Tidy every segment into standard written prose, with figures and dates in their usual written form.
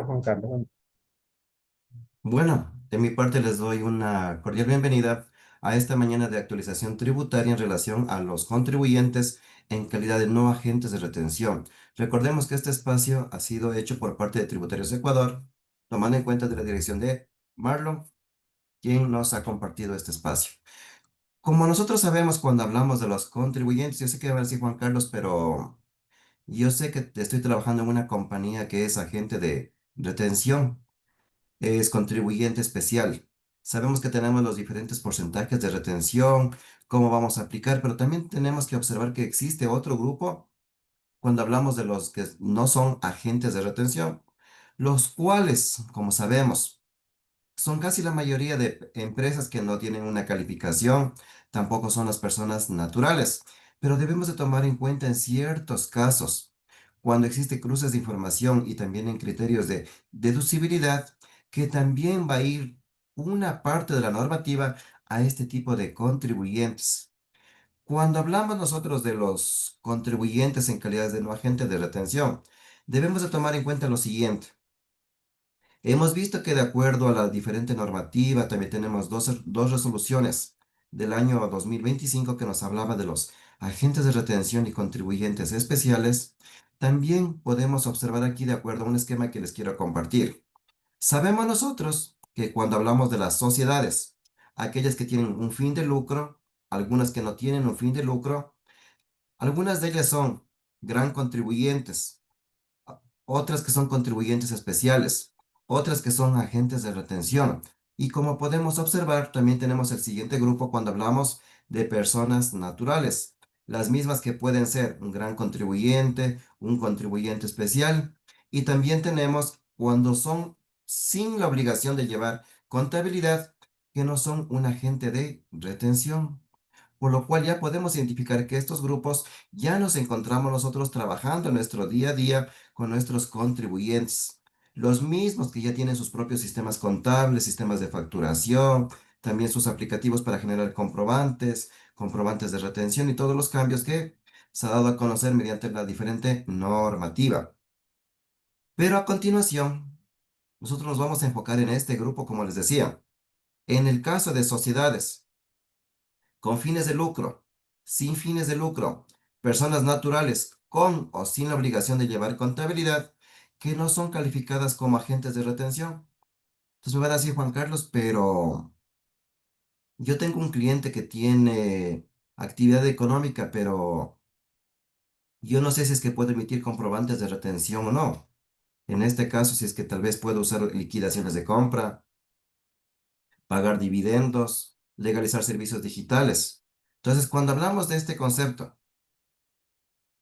Juan Carlos. Bueno, de mi parte les doy una cordial bienvenida a esta mañana de actualización tributaria en relación a los contribuyentes en calidad de no agentes de retención. Recordemos que este espacio ha sido hecho por parte de Tributarios Ecuador, tomando en cuenta de la dirección de Marlon, quien nos ha compartido este espacio. Como nosotros sabemos cuando hablamos de los contribuyentes, yo sé que va a decir Juan Carlos, pero yo sé que estoy trabajando en una compañía que es agente de retención. Es contribuyente especial. Sabemos que tenemos los diferentes porcentajes de retención, cómo vamos a aplicar, pero también tenemos que observar que existe otro grupo cuando hablamos de los que no son agentes de retención, los cuales, como sabemos, son casi la mayoría de empresas que no tienen una calificación, tampoco son las personas naturales, pero debemos de tomar en cuenta en ciertos casos, cuando existe cruces de información y también en criterios de deducibilidad, que también va a ir una parte de la normativa a este tipo de contribuyentes. Cuando hablamos nosotros de los contribuyentes en calidad de no agente de retención, debemos de tomar en cuenta lo siguiente. Hemos visto que de acuerdo a la diferente normativa, también tenemos dos resoluciones del año 2025 que nos hablaba de los agentes de retención y contribuyentes especiales. También podemos observar aquí de acuerdo a un esquema que les quiero compartir. Sabemos nosotros que cuando hablamos de las sociedades, aquellas que tienen un fin de lucro, algunas que no tienen un fin de lucro, algunas de ellas son gran contribuyentes, otras que son contribuyentes especiales, otras que son agentes de retención. Y como podemos observar, también tenemos el siguiente grupo cuando hablamos de personas naturales, las mismas que pueden ser un gran contribuyente, un contribuyente especial, y también tenemos cuando son sin la obligación de llevar contabilidad, que no son un agente de retención. Por lo cual ya podemos identificar que estos grupos ya nos encontramos nosotros trabajando en nuestro día a día con nuestros contribuyentes. Los mismos que ya tienen sus propios sistemas contables, sistemas de facturación, también sus aplicativos para generar comprobantes, comprobantes de retención y todos los cambios que se ha dado a conocer mediante la diferente normativa. Pero a continuación, nosotros nos vamos a enfocar en este grupo, como les decía. En el caso de sociedades, con fines de lucro, sin fines de lucro, personas naturales con o sin la obligación de llevar contabilidad, que no son calificadas como agentes de retención. Entonces me va a decir Juan Carlos, pero yo tengo un cliente que tiene actividad económica, pero yo no sé si es que puedo emitir comprobantes de retención o no. En este caso, si es que tal vez puedo usar liquidaciones de compra, pagar dividendos, legalizar servicios digitales. Entonces, cuando hablamos de este concepto,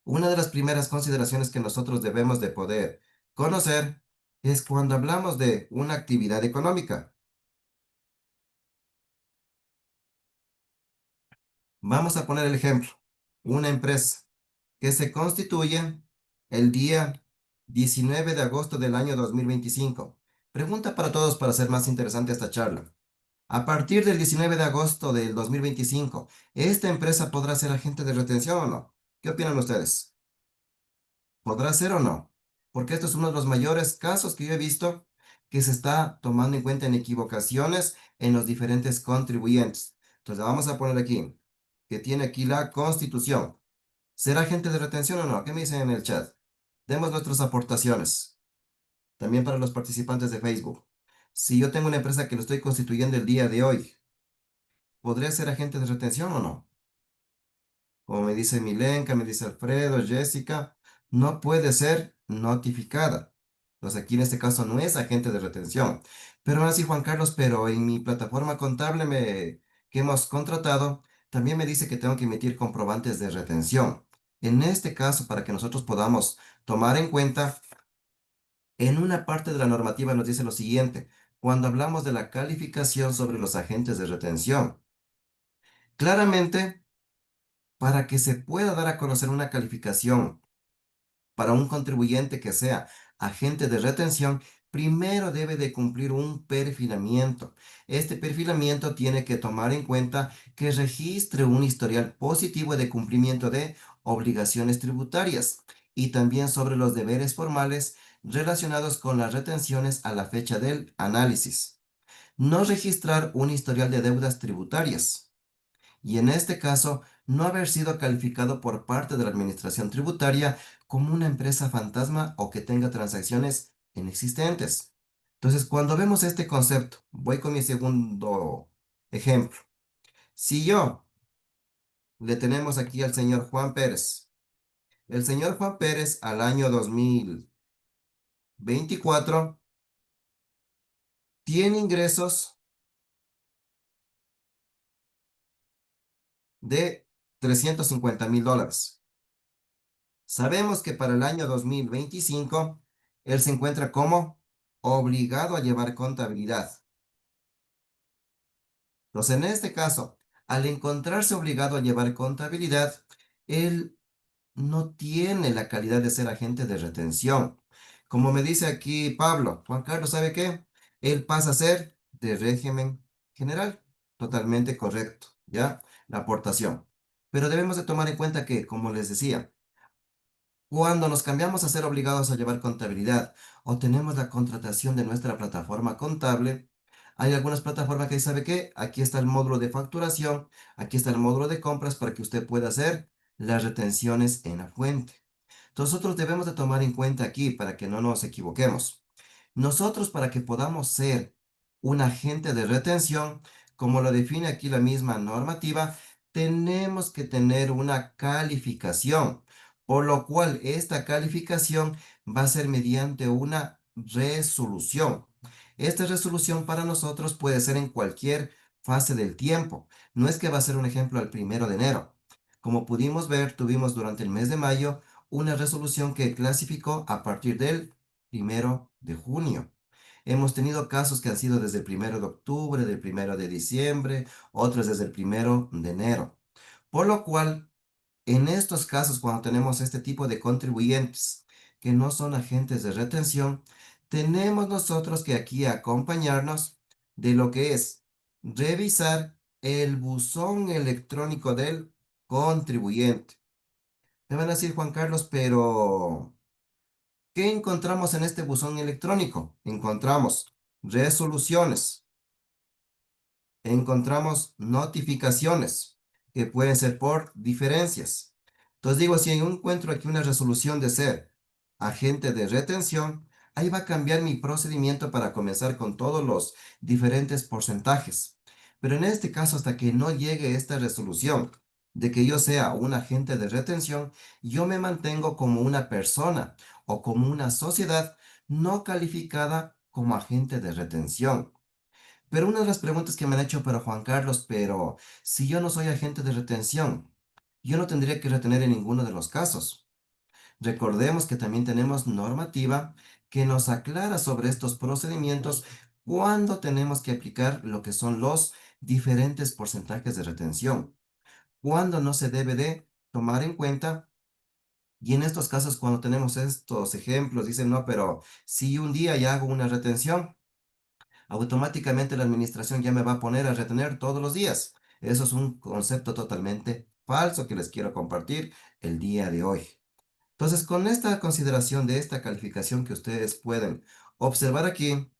una de las primeras consideraciones que nosotros debemos de poder conocer es cuando hablamos de una actividad económica. Vamos a poner el ejemplo. Una empresa que se constituye el día 19 de agosto del año 2025. Pregunta para todos para hacer más interesante esta charla. A partir del 19 de agosto del 2025, ¿esta empresa podrá ser agente de retención o no? ¿Qué opinan ustedes? ¿Podrá ser o no? Porque esto es uno de los mayores casos que yo he visto que se está tomando en cuenta en equivocaciones en los diferentes contribuyentes. Entonces, vamos a poner aquí, que tiene aquí la Constitución. ¿Será agente de retención o no? ¿Qué me dicen en el chat? Demos nuestras aportaciones. También para los participantes de Facebook. Si yo tengo una empresa que lo estoy constituyendo el día de hoy, ¿podría ser agente de retención o no? Como me dice Milenka, me dice Alfredo, Jessica, no puede ser notificada. Entonces aquí en este caso no es agente de retención. Pero ahora sí, Juan Carlos, pero en mi plataforma contable que hemos contratado, también me dice que tengo que emitir comprobantes de retención. En este caso, para que nosotros podamos tomar en cuenta, en una parte de la normativa nos dice lo siguiente, cuando hablamos de la calificación sobre los agentes de retención. Claramente, para que se pueda dar a conocer una calificación para un contribuyente que sea agente de retención, primero debe de cumplir un perfilamiento. Este perfilamiento tiene que tomar en cuenta que registre un historial positivo de cumplimiento de obligaciones tributarias y también sobre los deberes formales relacionados con las retenciones a la fecha del análisis. No registrar un historial de deudas tributarias y en este caso no haber sido calificado por parte de la Administración Tributaria como una empresa fantasma o que tenga transacciones inexistentes. Entonces, cuando vemos este concepto, voy con mi segundo ejemplo. Si yo le tenemos aquí al señor Juan Pérez, el señor Juan Pérez al año 2024 tiene ingresos de $350,000. Sabemos que para el año 2025 él se encuentra como obligado a llevar contabilidad. Entonces, en este caso, al encontrarse obligado a llevar contabilidad, él no tiene la calidad de ser agente de retención. Como me dice aquí Pablo, Juan Carlos, ¿sabe qué? Él pasa a ser de régimen general. Totalmente correcto, ¿ya? La aportación. Pero debemos de tomar en cuenta que, como les decía, cuando nos cambiamos a ser obligados a llevar contabilidad o tenemos la contratación de nuestra plataforma contable, hay algunas plataformas que dicen, ¿sabe qué? Aquí está el módulo de facturación, aquí está el módulo de compras para que usted pueda hacer las retenciones en la fuente. Nosotros debemos de tomar en cuenta aquí para que no nos equivoquemos. Nosotros para que podamos ser un agente de retención, como lo define aquí la misma normativa, tenemos que tener una calificación, por lo cual esta calificación va a ser mediante una resolución. Esta resolución para nosotros puede ser en cualquier fase del tiempo. No es que va a ser un ejemplo al 1 de enero. Como pudimos ver, tuvimos durante el mes de mayo una resolución que clasificó a partir del 1 de junio. Hemos tenido casos que han sido desde el 1 de octubre, del 1 de diciembre, otros desde el 1 de enero. Por lo cual, en estos casos, cuando tenemos este tipo de contribuyentes que no son agentes de retención, tenemos nosotros que aquí acompañarnos de lo que es revisar el buzón electrónico del contribuyente. Me van a decir, Juan Carlos, pero ¿qué encontramos en este buzón electrónico? Encontramos resoluciones, encontramos notificaciones que pueden ser por diferencias. Entonces digo, si yo encuentro aquí una resolución de ser agente de retención, ahí va a cambiar mi procedimiento para comenzar con todos los diferentes porcentajes. Pero en este caso, hasta que no llegue esta resolución de que yo sea un agente de retención, yo me mantengo como una persona o como una sociedad no calificada como agente de retención. Pero una de las preguntas que me han hecho, pero Juan Carlos, pero si yo no soy agente de retención, yo no tendría que retener en ninguno de los casos. Recordemos que también tenemos normativa que nos aclara sobre estos procedimientos cuando tenemos que aplicar lo que son los diferentes porcentajes de retención, cuando no se debe de tomar en cuenta. Y en estos casos, cuando tenemos estos ejemplos, dicen, no, pero si un día ya hago una retención, automáticamente la administración ya me va a poner a retener todos los días. Eso es un concepto totalmente falso que les quiero compartir el día de hoy. Entonces, con esta consideración de esta calificación que ustedes pueden observar aquí,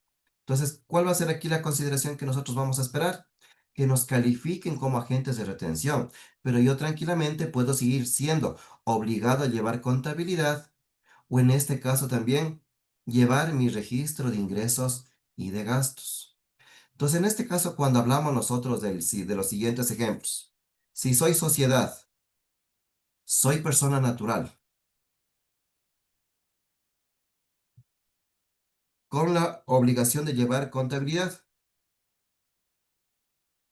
entonces, ¿cuál va a ser aquí la consideración que nosotros vamos a esperar? Que nos califiquen como agentes de retención, pero yo tranquilamente puedo seguir siendo obligado a llevar contabilidad o en este caso también llevar mi registro de ingresos y de gastos. Entonces, en este caso, cuando hablamos nosotros de los siguientes ejemplos, si soy sociedad, soy persona natural, con la obligación de llevar contabilidad,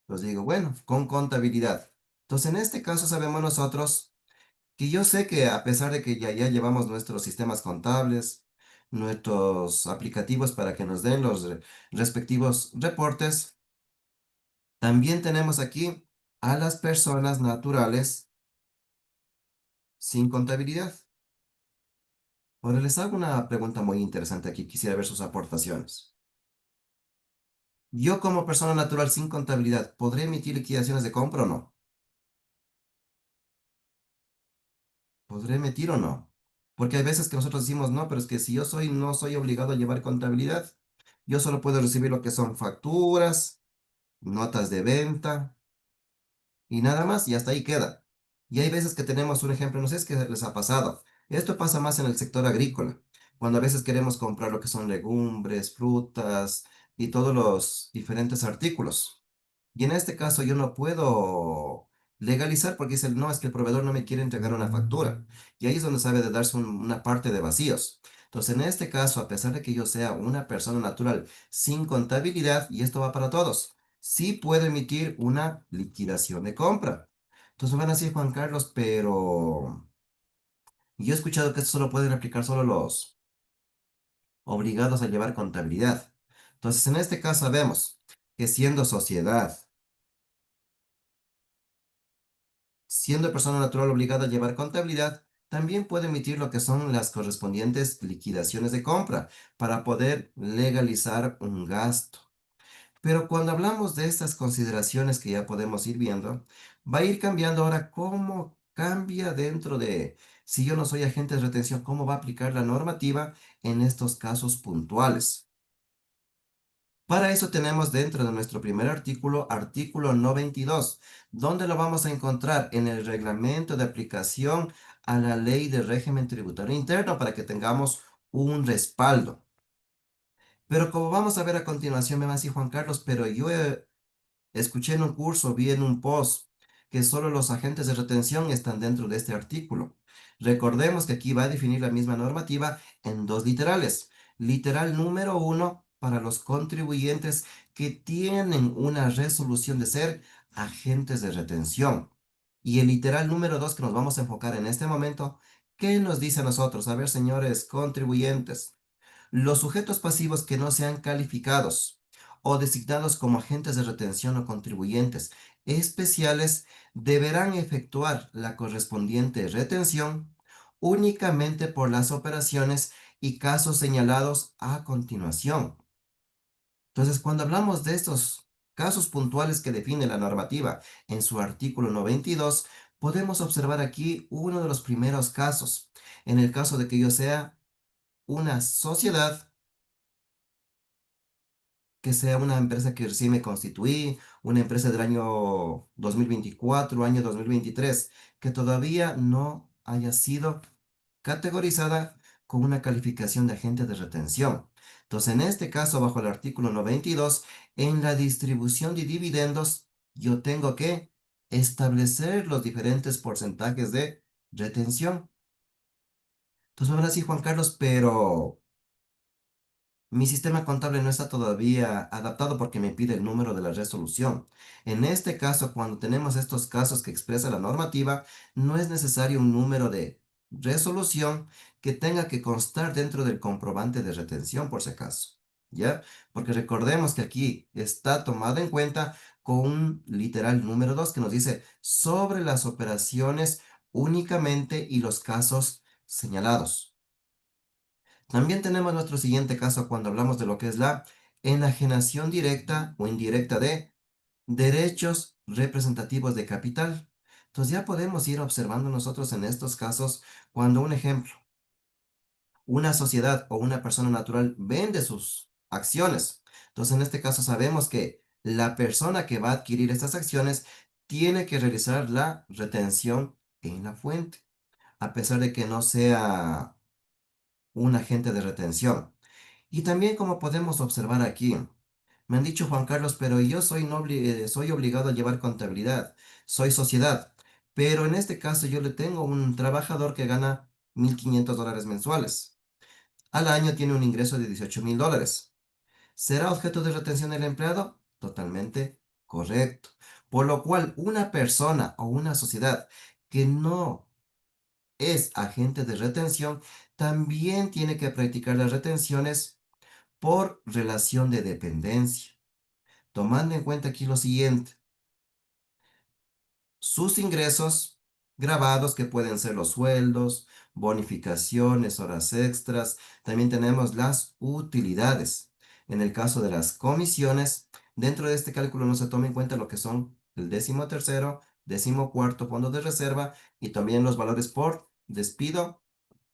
pues digo, bueno, con contabilidad. Entonces, en este caso sabemos nosotros que yo sé que a pesar de que ya llevamos nuestros sistemas contables, nuestros aplicativos para que nos den los respectivos reportes, también tenemos aquí a las personas naturales sin contabilidad. Ahora les hago una pregunta muy interesante aquí, quisiera ver sus aportaciones. Yo como persona natural sin contabilidad, ¿podré emitir liquidaciones de compra o no? ¿Podré emitir o no? Porque hay veces que nosotros decimos, no, pero es que si yo soy, no soy obligado a llevar contabilidad. Yo solo puedo recibir lo que son facturas, notas de venta y nada más, y hasta ahí queda. Y hay veces que tenemos un ejemplo, no sé si es que les ha pasado. Esto pasa más en el sector agrícola, cuando a veces queremos comprar lo que son legumbres, frutas y todos los diferentes artículos. Y en este caso yo no puedo legalizar porque dice, no, es que el proveedor no me quiere entregar una factura. Y ahí es donde sabe de darse una parte de vacíos. Entonces, en este caso, a pesar de que yo sea una persona natural sin contabilidad, y esto va para todos, sí puedo emitir una liquidación de compra. Entonces van a decir, Juan Carlos, pero yo he escuchado que esto solo pueden aplicar solo los obligados a llevar contabilidad. Entonces, en este caso vemos que siendo persona natural obligada a llevar contabilidad, también puede emitir lo que son las correspondientes liquidaciones de compra para poder legalizar un gasto. Pero cuando hablamos de estas consideraciones que ya podemos ir viendo, va a ir cambiando ahora cómo cambia dentro de, si yo no soy agente de retención, cómo va a aplicar la normativa en estos casos puntuales. Para eso tenemos dentro de nuestro primer artículo, artículo 92, donde lo vamos a encontrar en el reglamento de aplicación a la ley de régimen tributario interno para que tengamos un respaldo. Pero como vamos a ver a continuación, me va a decir Juan Carlos, pero escuché en un curso, vi en un post que solo los agentes de retención están dentro de este artículo. Recordemos que aquí va a definir la misma normativa en dos literales. Literal número uno para los contribuyentes que tienen una resolución de ser agentes de retención. Y el literal número dos que nos vamos a enfocar en este momento, ¿qué nos dice a nosotros? A ver, señores contribuyentes. Los sujetos pasivos que no sean calificados o designados como agentes de retención o contribuyentes especiales deberán efectuar la correspondiente retención únicamente por las operaciones y casos señalados a continuación. Entonces, cuando hablamos de estos casos puntuales que define la normativa en su artículo 92, podemos observar aquí uno de los primeros casos. En el caso de que yo sea una sociedad, que sea una empresa que recién me constituí, una empresa del año 2024, año 2023, que todavía no haya sido categorizada con una calificación de agente de retención. Entonces, en este caso, bajo el artículo 92, en la distribución de dividendos, yo tengo que establecer los diferentes porcentajes de retención. Entonces, ahora sí, Juan Carlos, pero mi sistema contable no está todavía adaptado porque me pide el número de la resolución. En este caso, cuando tenemos estos casos que expresa la normativa, no es necesario un número de resolución que tenga que constar dentro del comprobante de retención, por si acaso. ¿Ya? Porque recordemos que aquí está tomado en cuenta con un literal número 2 que nos dice sobre las operaciones únicamente y los casos señalados. También tenemos nuestro siguiente caso cuando hablamos de lo que es la enajenación directa o indirecta de derechos representativos de capital. Entonces ya podemos ir observando nosotros en estos casos cuando un ejemplo, una sociedad o una persona natural vende sus acciones. Entonces en este caso sabemos que la persona que va a adquirir estas acciones tiene que realizar la retención en la fuente, a pesar de que no sea un agente de retención. Y también como podemos observar aquí, me han dicho Juan Carlos, pero yo soy obligado a llevar contabilidad, soy sociedad, pero en este caso yo le tengo un trabajador que gana $1,500 mensuales. Al año tiene un ingreso de $18,000. ¿Será objeto de retención el empleado? Totalmente correcto. Por lo cual, una persona o una sociedad que no es agente de retención también tiene que practicar las retenciones por relación de dependencia, tomando en cuenta aquí lo siguiente, sus ingresos grabados que pueden ser los sueldos, bonificaciones, horas extras, también tenemos las utilidades. En el caso de las comisiones, dentro de este cálculo no se toma en cuenta lo que son el 13º, 14º fondo de reserva y también los valores por despido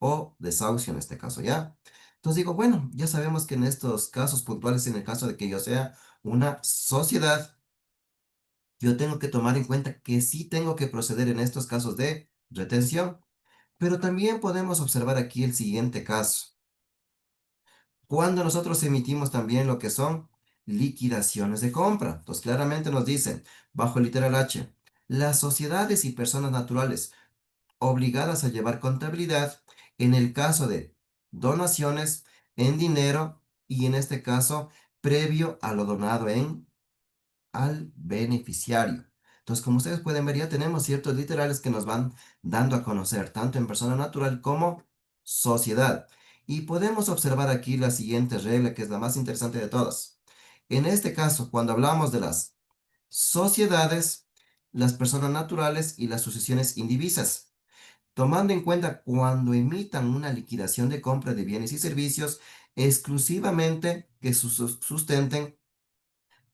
o desahucio en este caso, ¿ya? Entonces digo, bueno, ya sabemos que en estos casos puntuales, en el caso de que yo sea una sociedad, yo tengo que tomar en cuenta que sí tengo que proceder en estos casos de retención, pero también podemos observar aquí el siguiente caso. Cuando nosotros emitimos también lo que son liquidaciones de compra. Entonces, claramente nos dicen, bajo el literal H, las sociedades y personas naturales obligadas a llevar contabilidad en el caso de donaciones en dinero y en este caso previo a lo donado en al beneficiario. Entonces, como ustedes pueden ver, ya tenemos ciertos literales que nos van dando a conocer, tanto en persona natural como sociedad. Y podemos observar aquí la siguiente regla, que es la más interesante de todas. En este caso, cuando hablamos de las sociedades, las personas naturales y las sucesiones indivisas, tomando en cuenta cuando emitan una liquidación de compra de bienes y servicios, exclusivamente que sustenten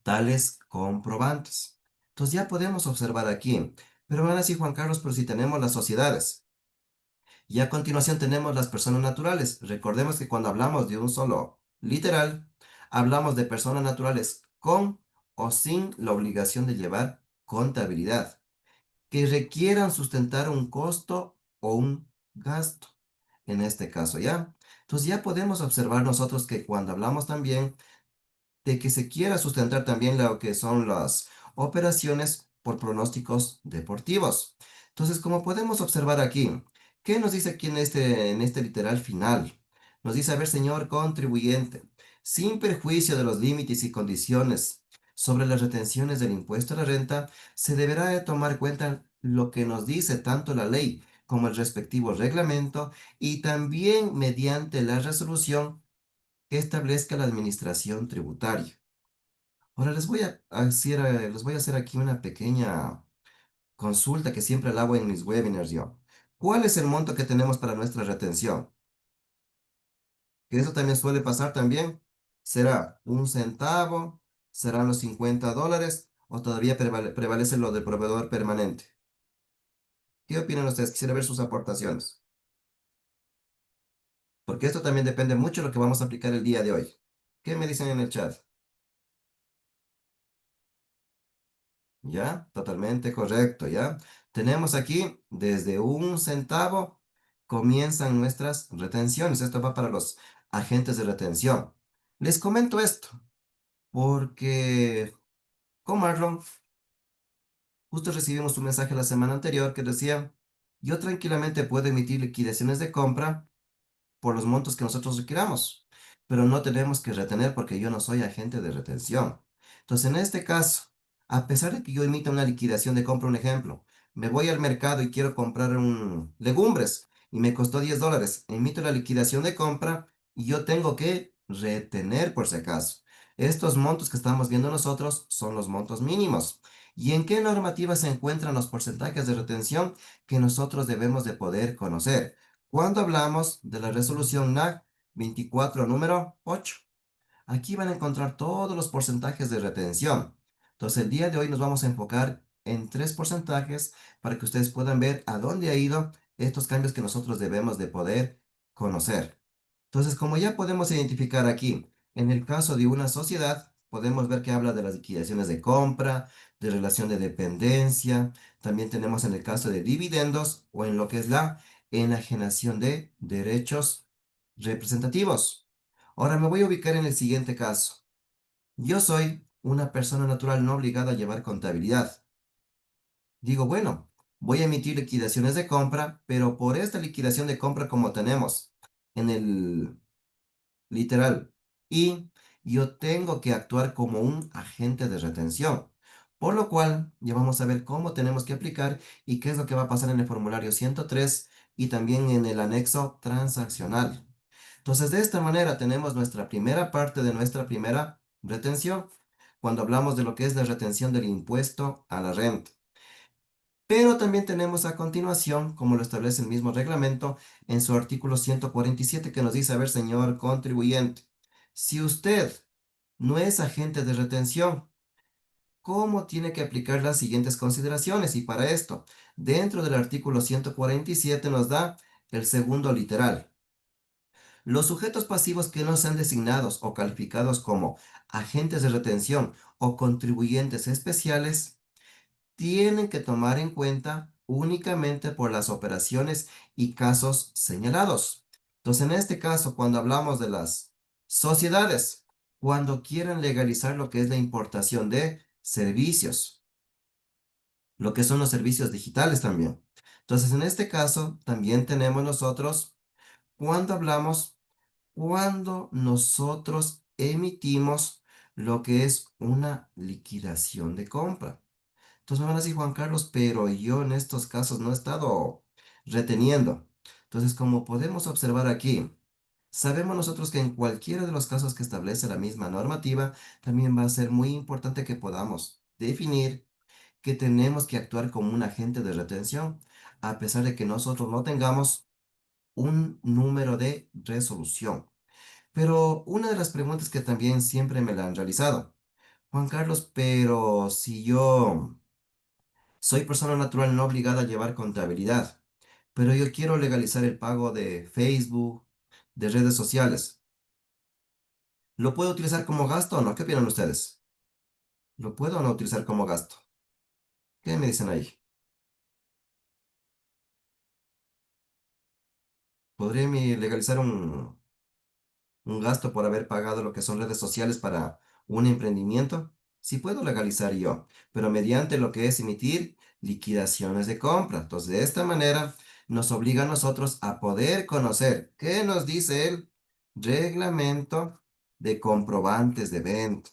tales comprobantes. Entonces ya podemos observar aquí. Pero van así, Juan Carlos, pero si tenemos las sociedades y a continuación tenemos las personas naturales. Recordemos que cuando hablamos de un solo literal, hablamos de personas naturales con o sin la obligación de llevar contabilidad, que requieran sustentar un costo o un gasto, en este caso, ¿ya? Entonces ya podemos observar nosotros que cuando hablamos también de que se quiera sustentar también lo que son las operaciones por pronósticos deportivos. Entonces, como podemos observar aquí, ¿qué nos dice aquí en este literal final? Nos dice, a ver, señor contribuyente, sin perjuicio de los límites y condiciones sobre las retenciones del impuesto a la renta, se deberá de tomar cuenta lo que nos dice tanto la ley como el respectivo reglamento y también mediante la resolución que establezca la administración tributaria. Ahora les voy a hacer aquí una pequeña consulta que siempre la hago en mis webinars yo. ¿Cuál es el monto que tenemos para nuestra retención? Que eso también suele pasar también. ¿Será un centavo? ¿Serán los $50? ¿O todavía prevalece lo del proveedor permanente? ¿Qué opinan ustedes? Quisiera ver sus aportaciones. Porque esto también depende mucho de lo que vamos a aplicar el día de hoy. ¿Qué me dicen en el chat? ¿Ya? Totalmente correcto, ¿ya? Tenemos aquí desde un centavo comienzan nuestras retenciones. Esto va para los agentes de retención. Les comento esto porque con Marlon justo recibimos un mensaje la semana anterior que decía, yo tranquilamente puedo emitir liquidaciones de compra por los montos que nosotros requiramos, pero no tenemos que retener porque yo no soy agente de retención. Entonces, en este caso, a pesar de que yo emita una liquidación de compra, un ejemplo, me voy al mercado y quiero comprar legumbres y me costó $10, emito la liquidación de compra y yo tengo que retener por si acaso. Estos montos que estamos viendo nosotros son los montos mínimos. ¿Y en qué normativa se encuentran los porcentajes de retención que nosotros debemos de poder conocer? Cuando hablamos de la resolución NAC 24 número 8, aquí van a encontrar todos los porcentajes de retención. Entonces, el día de hoy nos vamos a enfocar en tres porcentajes para que ustedes puedan ver a dónde ha ido estos cambios que nosotros debemos de poder conocer. Entonces, como ya podemos identificar aquí, en el caso de una sociedad, podemos ver que habla de las liquidaciones de compra, de relación de dependencia, también tenemos en el caso de dividendos o en lo que es la enajenación de derechos representativos. Ahora me voy a ubicar en el siguiente caso. Yo soy una persona natural no obligada a llevar contabilidad. Digo, bueno, voy a emitir liquidaciones de compra, pero por esta liquidación de compra como tenemos en el literal. Y yo tengo que actuar como un agente de retención. Por lo cual, ya vamos a ver cómo tenemos que aplicar y qué es lo que va a pasar en el formulario 103 y también en el anexo transaccional. Entonces, de esta manera tenemos nuestra primera parte de nuestra primera retención, cuando hablamos de lo que es la retención del impuesto a la renta. Pero también tenemos a continuación, como lo establece el mismo reglamento, en su artículo 147 que nos dice, a ver, señor contribuyente, si usted no es agente de retención, ¿cómo tiene que aplicar las siguientes consideraciones? Y para esto, dentro del artículo 147 nos da el segundo literal. Los sujetos pasivos que no sean designados o calificados como agentes de retención o contribuyentes especiales tienen que tomar en cuenta únicamente por las operaciones y casos señalados. Entonces, en este caso, cuando hablamos de las sociedades, cuando quieran legalizar lo que es la importación de servicios, lo que son los servicios digitales también. Entonces, en este caso, también tenemos nosotros, cuando hablamos, cuando nosotros emitimos lo que es una liquidación de compra. Entonces me van a decir, Juan Carlos, pero yo en estos casos no he estado reteniendo. Entonces, como podemos observar aquí, sabemos nosotros que en cualquiera de los casos que establece la misma normativa, también va a ser muy importante que podamos definir que tenemos que actuar como un agente de retención, a pesar de que nosotros no tengamos un número de resolución. Pero una de las preguntas que también siempre me la han realizado, Juan Carlos, pero si yo soy persona natural no obligada a llevar contabilidad, pero yo quiero legalizar el pago de Facebook, de redes sociales. ¿Lo puedo utilizar como gasto o no? ¿Qué opinan ustedes? ¿Lo puedo o no utilizar como gasto? ¿Qué me dicen ahí? ¿Podría legalizar un gasto por haber pagado lo que son redes sociales para un emprendimiento? Sí puedo legalizar yo, pero mediante lo que es emitir liquidaciones de compra. Entonces, de esta manera nos obliga a nosotros a poder conocer qué nos dice el reglamento de comprobantes de venta.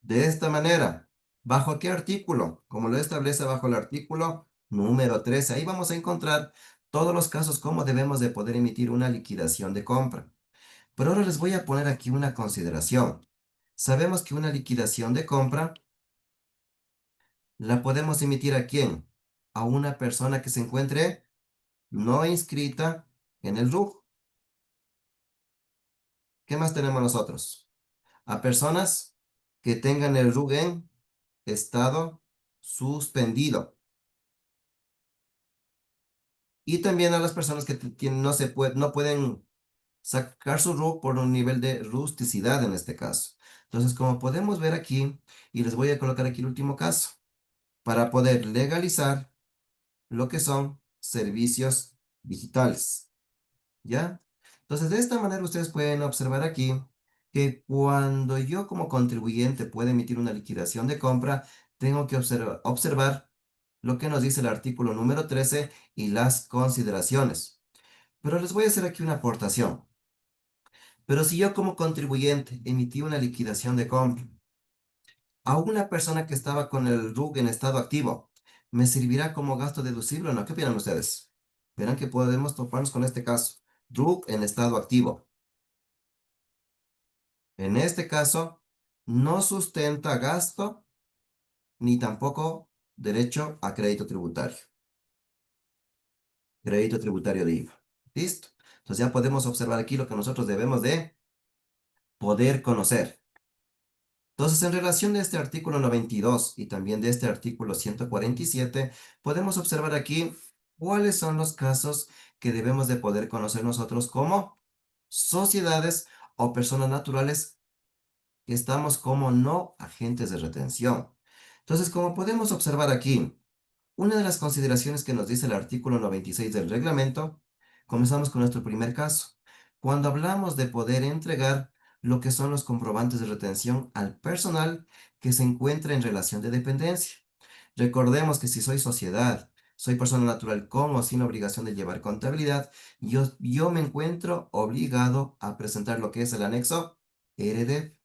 De esta manera, ¿bajo qué artículo? Como lo establece bajo el artículo número 13. Ahí vamos a encontrar todos los casos cómo debemos de poder emitir una liquidación de compra. Pero ahora les voy a poner aquí una consideración. Sabemos que una liquidación de compra la podemos emitir ¿a quién? A una persona que se encuentre no inscrita en el RUC. ¿Qué más tenemos nosotros? A personas que tengan el RUC en estado suspendido. Y también a las personas que no pueden sacar su RUC por un nivel de rusticidad en este caso. Entonces, como podemos ver aquí, y les voy a colocar aquí el último caso, para poder legalizar lo que son servicios digitales, ¿ya? Entonces, de esta manera ustedes pueden observar aquí que cuando yo como contribuyente puedo emitir una liquidación de compra, tengo que observar lo que nos dice el artículo número 13 y las consideraciones. Pero les voy a hacer aquí una aportación. Pero si yo como contribuyente emití una liquidación de compra a una persona que estaba con el RUC en estado activo, ¿me servirá como gasto deducible o no? ¿Qué opinan ustedes? Verán que podemos toparnos con este caso. RUC en estado activo. En este caso, no sustenta gasto ni tampoco derecho a crédito tributario. Crédito tributario de IVA. ¿Listo? Entonces ya podemos observar aquí lo que nosotros debemos de poder conocer. Entonces, en relación de este artículo 92 y también de este artículo 147, podemos observar aquí cuáles son los casos que debemos de poder conocer nosotros como sociedades o personas naturales que estamos como no agentes de retención. Entonces, como podemos observar aquí, una de las consideraciones que nos dice el artículo 96 del reglamento, comenzamos con nuestro primer caso. Cuando hablamos de poder entregar lo que son los comprobantes de retención al personal que se encuentra en relación de dependencia. Recordemos que si soy sociedad, soy persona natural con o sin obligación de llevar contabilidad, yo me encuentro obligado a presentar lo que es el anexo RD.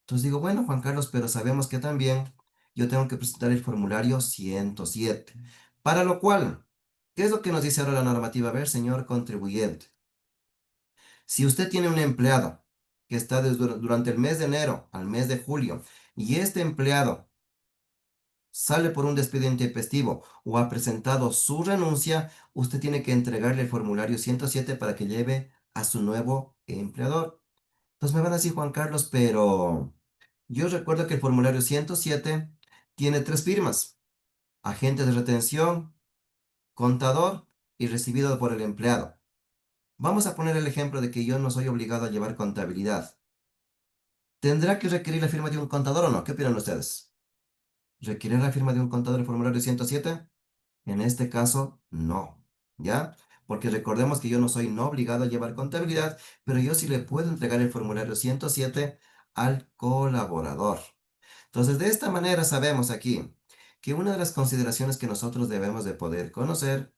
Entonces digo, bueno, Juan Carlos, pero sabemos que también yo tengo que presentar el formulario 107. Para lo cual, ¿qué es lo que nos dice ahora la normativa? A ver, señor contribuyente, si usted tiene un empleado que está durante el mes de enero al mes de julio y este empleado sale por un despido intempestivo o ha presentado su renuncia, usted tiene que entregarle el formulario 107 para que lleve a su nuevo empleador. Entonces me van a decir, Juan Carlos, pero yo recuerdo que el formulario 107 tiene tres firmas: agente de retención, contador y recibido por el empleado. Vamos a poner el ejemplo de que yo no soy obligado a llevar contabilidad. ¿Tendrá que requerir la firma de un contador o no? ¿Qué opinan ustedes? ¿Requiere la firma de un contador el formulario 107? En este caso, no, ¿ya? Porque recordemos que yo no soy no obligado a llevar contabilidad, pero yo sí le puedo entregar el formulario 107 al colaborador. Entonces, de esta manera sabemos aquí que una de las consideraciones que nosotros debemos de poder conocer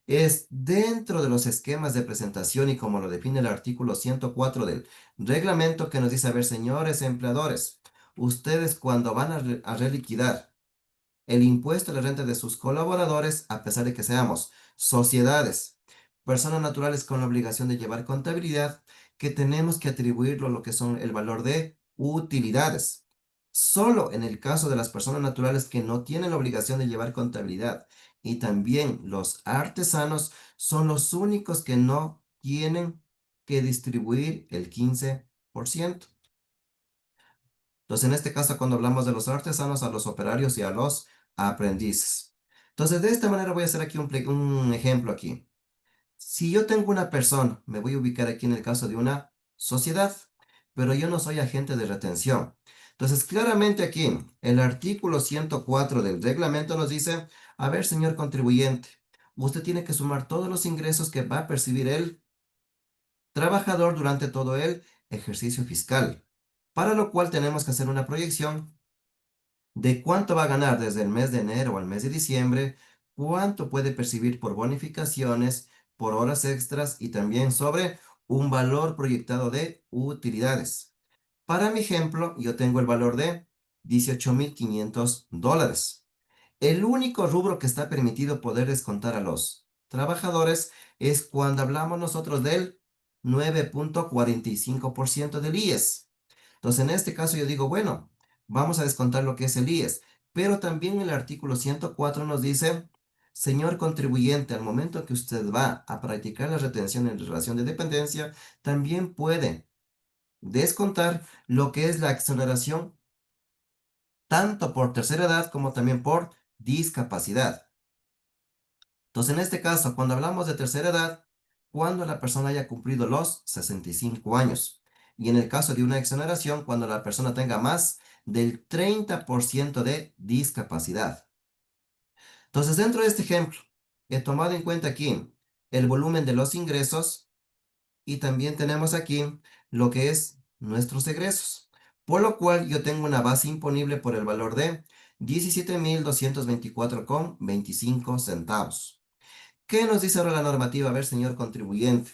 es dentro de los esquemas de presentación y como lo define el artículo 104 del reglamento que nos dice, a ver, señores empleadores, ustedes cuando van a reliquidar el impuesto a la renta de sus colaboradores, a pesar de que seamos sociedades, personas naturales con la obligación de llevar contabilidad, que tenemos que atribuirlo a lo que son el valor de utilidades. Solo en el caso de las personas naturales que no tienen la obligación de llevar contabilidad y también los artesanos son los únicos que no tienen que distribuir el 15%. Entonces, en este caso, cuando hablamos de los artesanos, a los operarios y a los aprendices. Entonces, de esta manera voy a hacer aquí un ejemplo aquí. Si yo tengo una persona, me voy a ubicar aquí en el caso de una sociedad, pero yo no soy agente de retención. Entonces, claramente aquí, el artículo 104 del reglamento nos dice, a ver, señor contribuyente, usted tiene que sumar todos los ingresos que va a percibir el trabajador durante todo el ejercicio fiscal, para lo cual tenemos que hacer una proyección de cuánto va a ganar desde el mes de enero al mes de diciembre, cuánto puede percibir por bonificaciones, por horas extras y también sobre un valor proyectado de utilidades. Para mi ejemplo, yo tengo el valor de $18,500. El único rubro que está permitido poder descontar a los trabajadores es cuando hablamos nosotros del 9,45% del IES. Entonces, en este caso yo digo, bueno, vamos a descontar lo que es el IES, pero también el artículo 104 nos dice, señor contribuyente, al momento que usted va a practicar la retención en relación de dependencia, también puede descontar lo que es la exoneración tanto por tercera edad como también por discapacidad. Entonces, en este caso, cuando hablamos de tercera edad, cuando la persona haya cumplido los 65 años. Y en el caso de una exoneración, cuando la persona tenga más del 30% de discapacidad. Entonces, dentro de este ejemplo, he tomado en cuenta aquí el volumen de los ingresos y también tenemos aquí lo que es nuestros egresos. Por lo cual, yo tengo una base imponible por el valor de 17,224,25 centavos. ¿Qué nos dice ahora la normativa? A ver, señor contribuyente.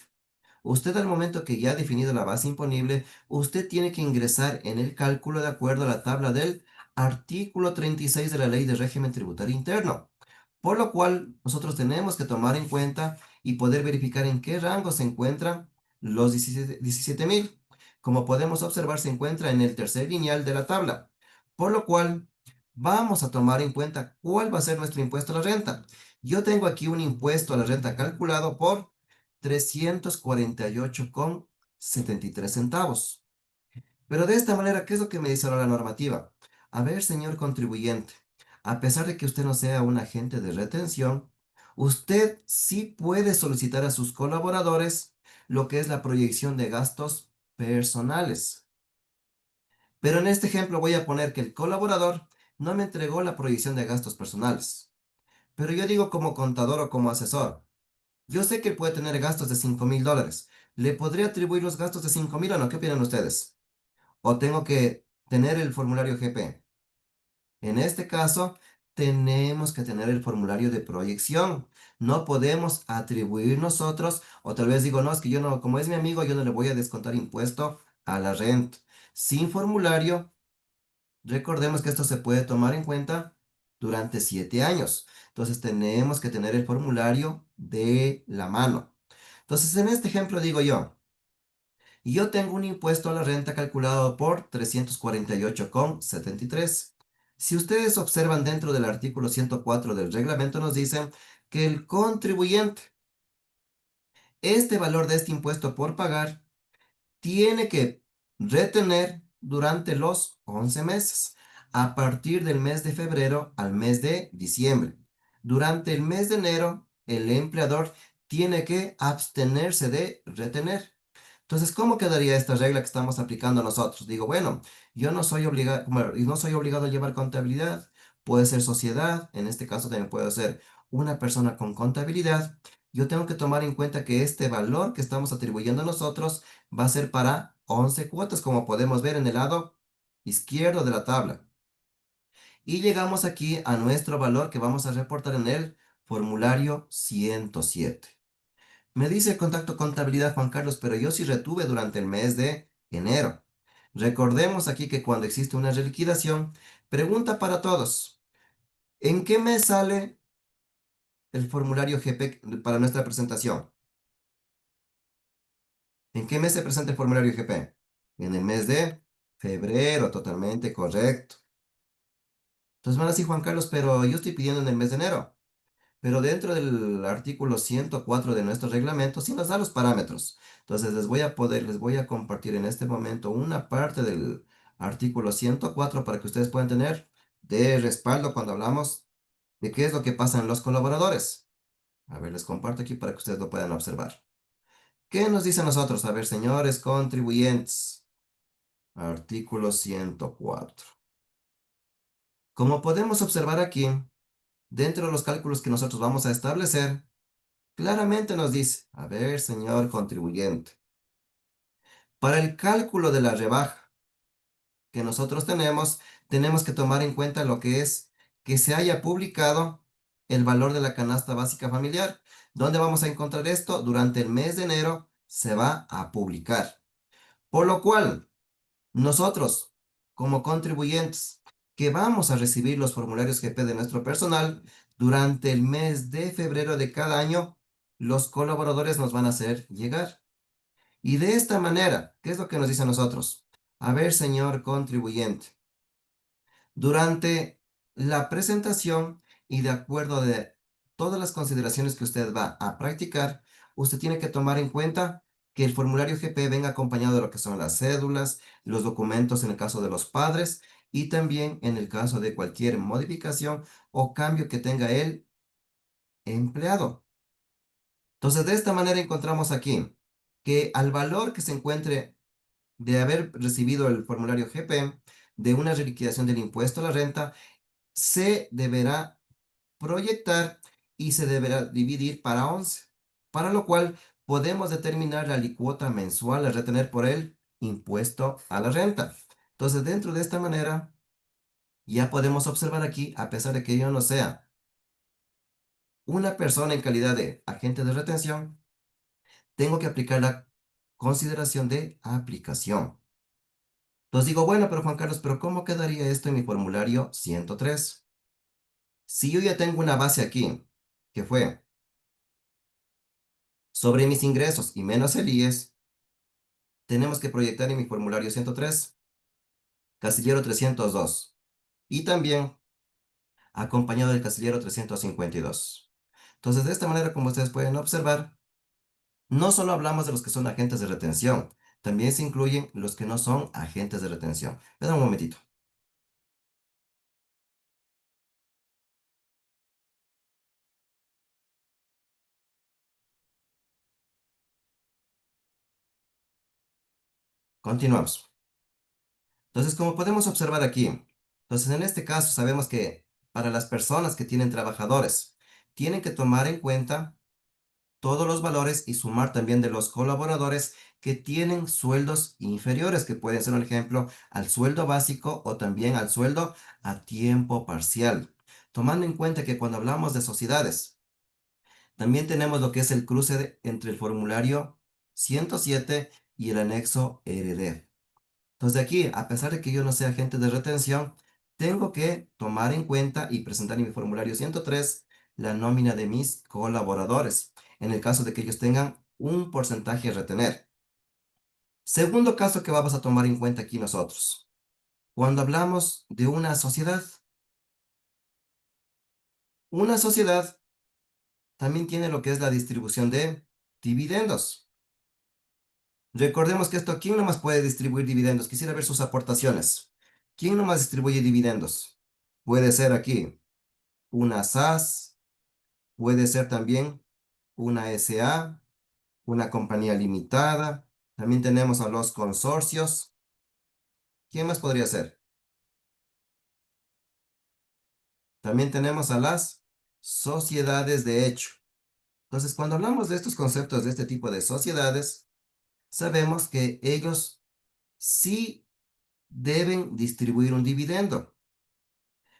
Usted al momento que ya ha definido la base imponible, usted tiene que ingresar en el cálculo de acuerdo a la tabla del artículo 36 de la Ley de Régimen Tributario Interno. Por lo cual, nosotros tenemos que tomar en cuenta y poder verificar en qué rango se encuentran los 17,000. Como podemos observar, se encuentra en el tercer lineal de la tabla. Por lo cual, vamos a tomar en cuenta cuál va a ser nuestro impuesto a la renta. Yo tengo aquí un impuesto a la renta calculado por 348,73 centavos. Pero de esta manera, ¿qué es lo que me dice ahora la normativa? A ver, señor contribuyente, a pesar de que usted no sea un agente de retención, usted sí puede solicitar a sus colaboradores lo que es la proyección de gastos personales. Pero en este ejemplo voy a poner que el colaborador no me entregó la proyección de gastos personales. Pero yo digo como contador o como asesor, yo sé que él puede tener gastos de $5,000. ¿Le podría atribuir los gastos de 5,000 o no? ¿Qué opinan ustedes? ¿O tengo que tener el formulario GP? En este caso, tenemos que tener el formulario de proyección. No podemos atribuir nosotros, o tal vez digo, no, es que yo no, como es mi amigo, yo no le voy a descontar impuesto a la renta. Sin formulario, recordemos que esto se puede tomar en cuenta durante 7 años. Entonces, tenemos que tener el formulario de la mano. Entonces, en este ejemplo digo yo tengo un impuesto a la renta calculado por 348,73. Si ustedes observan dentro del artículo 104 del reglamento nos dicen que el contribuyente, este valor de este impuesto por pagar, tiene que retener durante los 11 meses, a partir del mes de febrero al mes de diciembre. Durante el mes de enero el empleador tiene que abstenerse de retener. Entonces, ¿cómo quedaría esta regla que estamos aplicando nosotros? Digo, bueno, yo no soy obligado, no soy obligado a llevar contabilidad, puede ser sociedad, en este caso también puede ser una persona con contabilidad. Yo tengo que tomar en cuenta que este valor que estamos atribuyendo a nosotros va a ser para 11 cuotas, como podemos ver en el lado izquierdo de la tabla. Y llegamos aquí a nuestro valor que vamos a reportar en el formulario 107. Me dice contacto contabilidad Juan Carlos, pero yo sí retuve durante el mes de enero. Recordemos aquí que cuando existe una reliquidación, pregunta para todos, ¿en qué mes sale el formulario GP para nuestra presentación? ¿En qué mes se presenta el formulario GP? En el mes de febrero, totalmente correcto. Entonces van así, Juan Carlos, pero yo estoy pidiendo en el mes de enero. Pero dentro del artículo 104 de nuestro reglamento sí nos da los parámetros. Entonces les voy a compartir en este momento una parte del artículo 104 para que ustedes puedan tener de respaldo cuando hablamos de qué es lo que pasa en los colaboradores. A ver, les comparto aquí para que ustedes lo puedan observar. ¿Qué nos dice a nosotros? A ver, señores contribuyentes. Artículo 104. Como podemos observar aquí, dentro de los cálculos que nosotros vamos a establecer, claramente nos dice, a ver, señor contribuyente, para el cálculo de la rebaja que nosotros tenemos que tomar en cuenta lo que es que se haya publicado el valor de la canasta básica familiar. ¿Dónde vamos a encontrar esto? Durante el mes de enero se va a publicar. Por lo cual, nosotros, como contribuyentes, que vamos a recibir los formularios GP de nuestro personal, durante el mes de febrero de cada año, los colaboradores nos van a hacer llegar. Y de esta manera, ¿qué es lo que nos dice a nosotros? A ver, señor contribuyente, durante la presentación y de acuerdo de todas las consideraciones que usted va a practicar, usted tiene que tomar en cuenta que el formulario GP venga acompañado de lo que son las cédulas, los documentos en el caso de los padres y también en el caso de cualquier modificación o cambio que tenga el empleado. Entonces, de esta manera encontramos aquí que al valor que se encuentre de haber recibido el formulario GP de una liquidación del impuesto a la renta, se deberá proyectar y se deberá dividir para 11, para lo cual podemos determinar la alícuota mensual a retener por el impuesto a la renta. Entonces, dentro de esta manera, ya podemos observar aquí, a pesar de que yo no sea una persona en calidad de agente de retención, tengo que aplicar la consideración de aplicación. Entonces digo, bueno, pero Juan Carlos, pero ¿cómo quedaría esto en mi formulario 103? Si yo ya tengo una base aquí, que fue sobre mis ingresos y menos el IES, tenemos que proyectar en mi formulario 103, casillero 302, y también acompañado del casillero 352. Entonces, de esta manera, como ustedes pueden observar, no solo hablamos de los que son agentes de retención, también se incluyen los que no son agentes de retención. Espera un momentito. Continuamos. Entonces, como podemos observar aquí, entonces en este caso sabemos que para las personas que tienen trabajadores, tienen que tomar en cuenta todos los valores y sumar también de los colaboradores que tienen sueldos inferiores, que pueden ser un ejemplo al sueldo básico o también al sueldo a tiempo parcial. Tomando en cuenta que cuando hablamos de sociedades, también tenemos lo que es el cruce entre el formulario 107 y el anexo heredero. Entonces aquí, a pesar de que yo no sea agente de retención, tengo que tomar en cuenta y presentar en mi formulario 103 la nómina de mis colaboradores, en el caso de que ellos tengan un porcentaje a retener. Segundo caso que vamos a tomar en cuenta aquí nosotros. Cuando hablamos de una sociedad también tiene lo que es la distribución de dividendos. Recordemos que esto, ¿quién nomás puede distribuir dividendos? Quisiera ver sus aportaciones. ¿Quién nomás distribuye dividendos? Puede ser aquí una SAS, puede ser también una SA, una compañía limitada. También tenemos a los consorcios. ¿Quién más podría ser? También tenemos a las sociedades de hecho. Entonces, cuando hablamos de estos conceptos de este tipo de sociedades, sabemos que ellos sí deben distribuir un dividendo.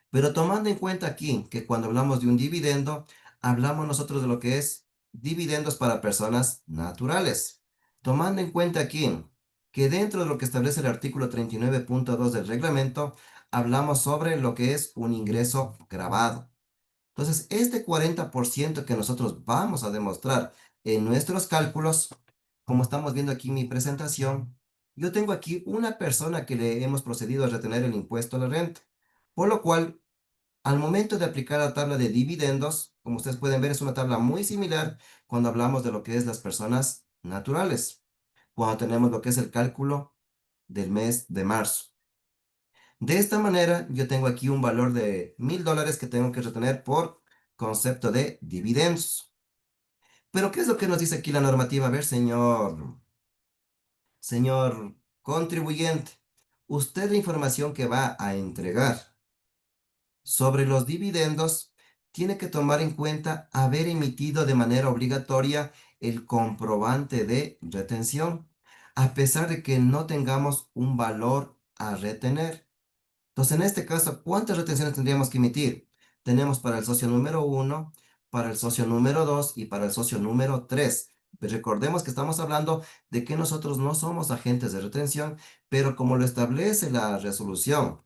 Pero tomando en cuenta aquí que cuando hablamos de un dividendo, hablamos nosotros de lo que es dividendos para personas naturales. Tomando en cuenta aquí que dentro de lo que establece el artículo 39.2 del reglamento, hablamos sobre lo que es un ingreso grabado. Entonces, este 40% que nosotros vamos a demostrar en nuestros cálculos, como estamos viendo aquí en mi presentación, yo tengo aquí una persona que le hemos procedido a retener el impuesto a la renta, por lo cual al momento de aplicar la tabla de dividendos, como ustedes pueden ver, es una tabla muy similar cuando hablamos de lo que es las personas naturales, cuando tenemos lo que es el cálculo del mes de marzo. De esta manera, yo tengo aquí un valor de $1000 que tengo que retener por concepto de dividendos. Pero, ¿qué es lo que nos dice aquí la normativa? A ver, señor contribuyente, usted la información que va a entregar sobre los dividendos, tiene que tomar en cuenta haber emitido de manera obligatoria el comprobante de retención, a pesar de que no tengamos un valor a retener. Entonces, en este caso, ¿cuántas retenciones tendríamos que emitir? Tenemos para el socio número uno, para el socio número 2 y para el socio número 3. Recordemos que estamos hablando de que nosotros no somos agentes de retención, pero como lo establece la resolución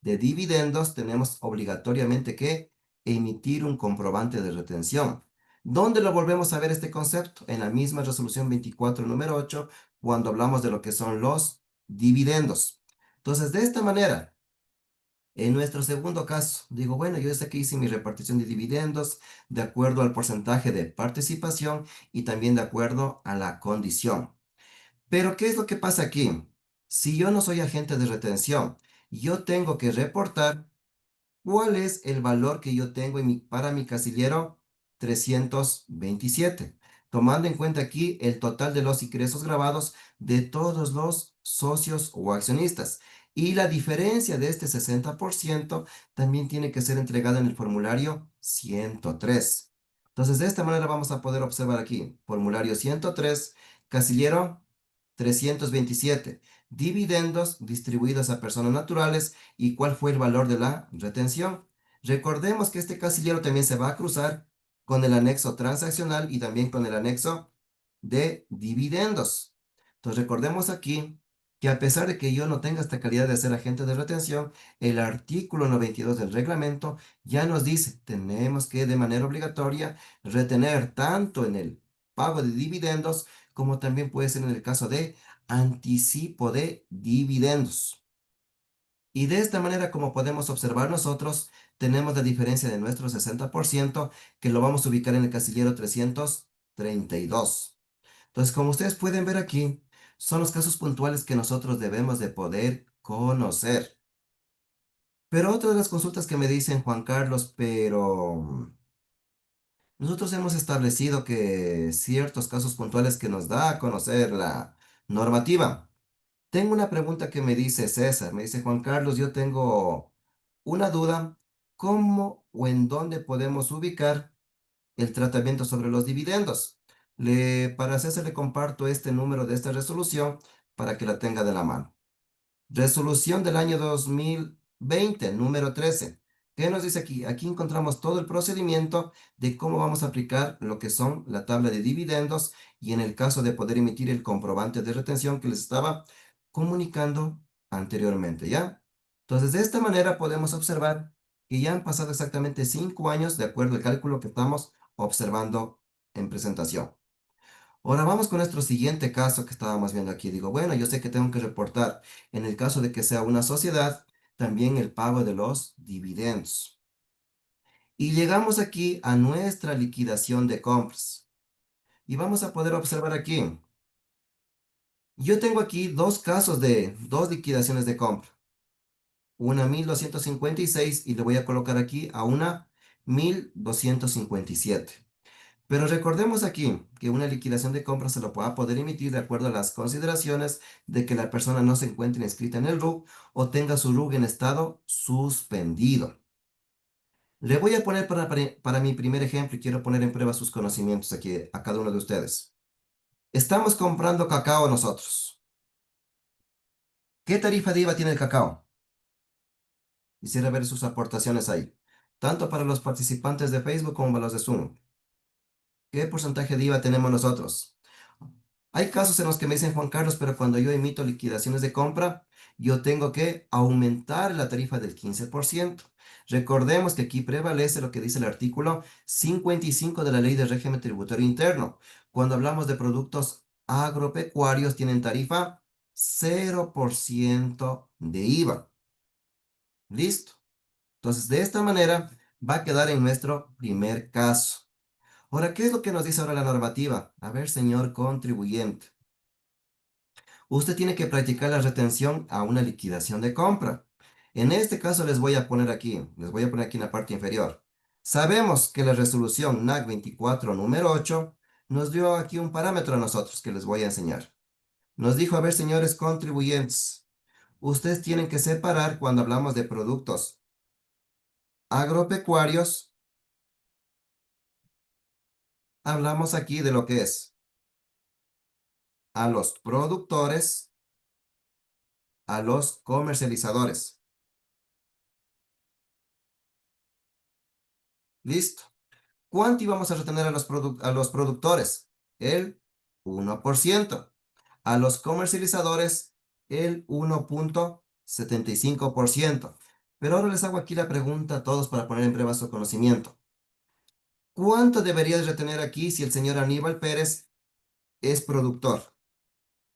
de dividendos, tenemos obligatoriamente que emitir un comprobante de retención. ¿Dónde lo volvemos a ver este concepto? En la misma resolución 24, número 8, cuando hablamos de lo que son los dividendos. Entonces, de esta manera, en nuestro segundo caso, digo, bueno, yo sé que hice mi repartición de dividendos de acuerdo al porcentaje de participación y también de acuerdo a la condición. Pero, ¿qué es lo que pasa aquí? Si yo no soy agente de retención, yo tengo que reportar cuál es el valor que yo tengo para mi casillero 327, tomando en cuenta aquí el total de los ingresos grabados de todos los socios o accionistas. Y la diferencia de este 60% también tiene que ser entregada en el formulario 103. Entonces, de esta manera vamos a poder observar aquí, formulario 103, casillero 327, dividendos distribuidos a personas naturales y cuál fue el valor de la retención. Recordemos que este casillero también se va a cruzar con el anexo transaccional y también con el anexo de dividendos. Entonces recordemos aquí que a pesar de que yo no tenga esta calidad de ser agente de retención, el artículo 92 del reglamento ya nos dice, tenemos que de manera obligatoria retener tanto en el pago de dividendos como también puede ser en el caso de anticipo de dividendos. Y de esta manera, como podemos observar nosotros, tenemos la diferencia de nuestro 60% que lo vamos a ubicar en el casillero 332. Entonces, como ustedes pueden ver aquí, son los casos puntuales que nosotros debemos de poder conocer. Pero otra de las consultas que me dicen, Juan Carlos, pero nosotros hemos establecido que ciertos casos puntuales que nos da a conocer la normativa. Tengo una pregunta que me dice César, me dice Juan Carlos, yo tengo una duda, ¿cómo o en dónde podemos ubicar el tratamiento sobre los dividendos? Para César le comparto este número de esta resolución para que la tenga de la mano. Resolución del año 2020, número 13. ¿Qué nos dice aquí? Aquí encontramos todo el procedimiento de cómo vamos a aplicar lo que son la tabla de dividendos y en el caso de poder emitir el comprobante de retención que les estaba comunicando anteriormente, ¿ya? Entonces, de esta manera podemos observar que ya han pasado exactamente 5 años de acuerdo al cálculo que estamos observando en presentación. Ahora vamos con nuestro siguiente caso que estábamos viendo aquí. Digo, bueno, yo sé que tengo que reportar en el caso de que sea una sociedad, también el pago de los dividendos. Y llegamos aquí a nuestra liquidación de compras. Y vamos a poder observar aquí. Yo tengo aquí dos casos de dos liquidaciones de compra. Una 1256 y le voy a colocar aquí a una 1257. Pero recordemos aquí que una liquidación de compra se lo va a poder emitir de acuerdo a las consideraciones de que la persona no se encuentre inscrita en el RUC o tenga su RUC en estado suspendido. Le voy a poner para mi primer ejemplo y quiero poner en prueba sus conocimientos aquí a cada uno de ustedes. Estamos comprando cacao nosotros. ¿Qué tarifa de IVA tiene el cacao? Quisiera ver sus aportaciones ahí, tanto para los participantes de Facebook como para los de Zoom. ¿Qué porcentaje de IVA tenemos nosotros? Hay casos en los que me dicen, Juan Carlos, pero cuando yo emito liquidaciones de compra, yo tengo que aumentar la tarifa del 15%. Recordemos que aquí prevalece lo que dice el artículo 55 de la Ley de Régimen Tributario Interno. Cuando hablamos de productos agropecuarios, tienen tarifa 0% de IVA. Listo. Entonces, de esta manera va a quedar en nuestro primer caso. Ahora, ¿qué es lo que nos dice ahora la normativa? A ver, señor contribuyente. Usted tiene que practicar la retención a una liquidación de compra. En este caso les voy a poner aquí en la parte inferior. Sabemos que la resolución NAC 24 número 8 nos dio aquí un parámetro a nosotros que les voy a enseñar. Nos dijo, a ver, señores contribuyentes, ustedes tienen que separar cuando hablamos de productos agropecuarios, hablamos aquí de lo que es a los productores, a los comercializadores. ¿Listo? ¿Cuánto íbamos a retener a a los productores? El 1%. A los comercializadores, el 1,75%. Pero ahora les hago aquí la pregunta a todos para poner en prueba su conocimiento. ¿Cuánto debería de retener aquí si el señor Aníbal Pérez es productor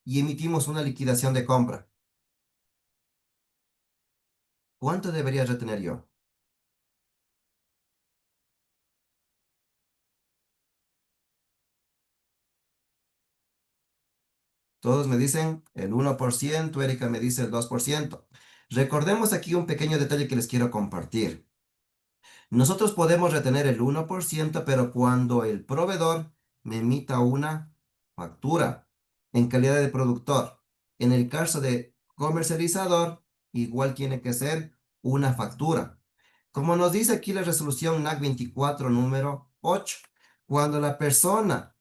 y emitimos una liquidación de compra? ¿Cuánto debería retener yo? Todos me dicen el 1%, Erika me dice el 2%. Recordemos aquí un pequeño detalle que les quiero compartir. Nosotros podemos retener el 1%, pero cuando el proveedor me emita una factura en calidad de productor. En el caso de comercializador, igual tiene que ser una factura. Como nos dice aquí la resolución NAC 24 número 8, cuando la persona,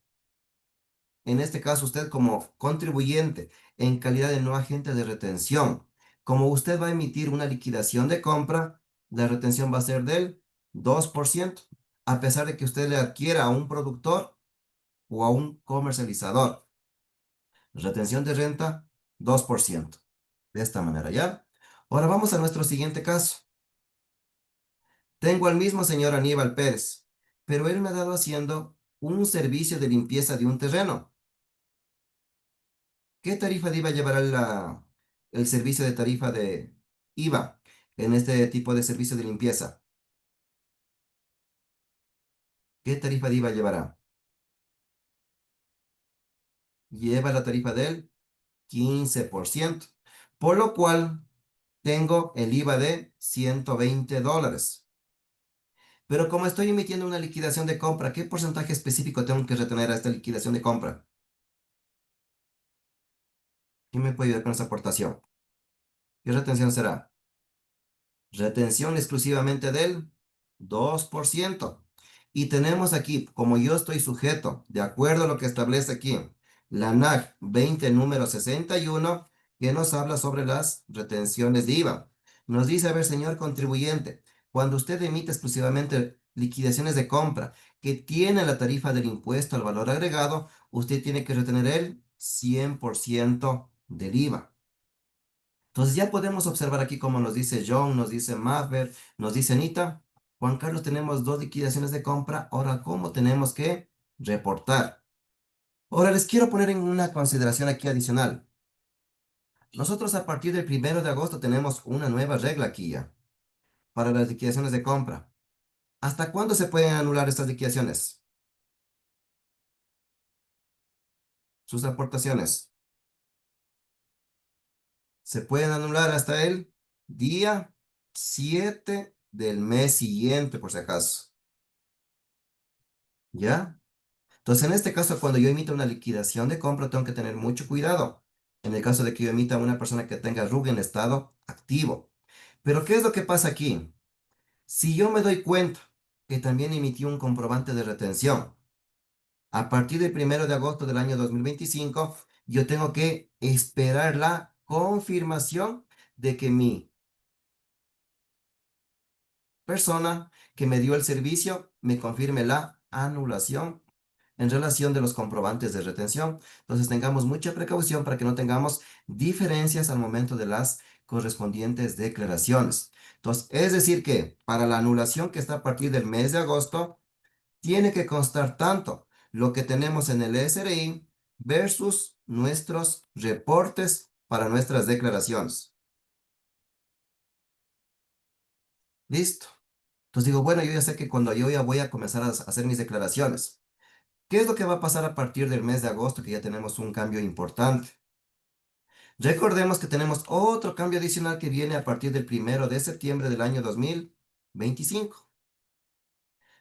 en este caso usted como contribuyente, en calidad de no agente de retención, como usted va a emitir una liquidación de compra, la retención va a ser del 2%, a pesar de que usted le adquiera a un productor o a un comercializador. Retención de renta, 2%. De esta manera, ¿ya? Ahora vamos a nuestro siguiente caso. Tengo al mismo señor Aníbal Pérez, pero él me ha dado haciendo un servicio de limpieza de un terreno. ¿Qué tarifa de IVA llevará el servicio de tarifa de IVA en este tipo de servicio de limpieza? ¿Qué tarifa de IVA llevará? Lleva la tarifa del 15%, por lo cual tengo el IVA de $120. Pero como estoy emitiendo una liquidación de compra, ¿qué porcentaje específico tengo que retener a esta liquidación de compra? ¿Quién me puede ayudar con esa aportación? ¿Qué retención será? Retención exclusivamente del 2%. Y tenemos aquí, como yo estoy sujeto, de acuerdo a lo que establece aquí, la NAC 20 número 61, que nos habla sobre las retenciones de IVA. Nos dice, a ver, señor contribuyente, cuando usted emite exclusivamente liquidaciones de compra que tienen la tarifa del impuesto al valor agregado, usted tiene que retener el 100% del IVA. Entonces ya podemos observar aquí como nos dice John, nos dice Maffer, nos dice Anita. Juan Carlos, tenemos dos liquidaciones de compra. Ahora, ¿cómo tenemos que reportar? Ahora les quiero poner en una consideración aquí adicional. Nosotros a partir del 1 de agosto tenemos una nueva regla aquí ya para las liquidaciones de compra. ¿Hasta cuándo se pueden anular estas liquidaciones? Sus aportaciones. Se pueden anular hasta el día 7 del mes siguiente, por si acaso. ¿Ya? Entonces, en este caso, cuando yo emito una liquidación de compra, tengo que tener mucho cuidado. En el caso de que yo emita a una persona que tenga RUC en estado activo. Pero, ¿qué es lo que pasa aquí? Si yo me doy cuenta que también emití un comprobante de retención, a partir del 1 de agosto del año 2025, yo tengo que esperar la confirmación de que mi persona que me dio el servicio me confirme la anulación en relación de los comprobantes de retención. Entonces tengamos mucha precaución para que no tengamos diferencias al momento de las correspondientes declaraciones. Entonces, es decir que para la anulación que está a partir del mes de agosto, tiene que constar tanto lo que tenemos en el SRI versus nuestros reportes para nuestras declaraciones. ¿Listo? Entonces digo, bueno, yo ya sé que cuando yo ya voy a comenzar a hacer mis declaraciones, ¿qué es lo que va a pasar a partir del mes de agosto? Que ya tenemos un cambio importante. Recordemos que tenemos otro cambio adicional que viene a partir del 1 de septiembre del año 2025.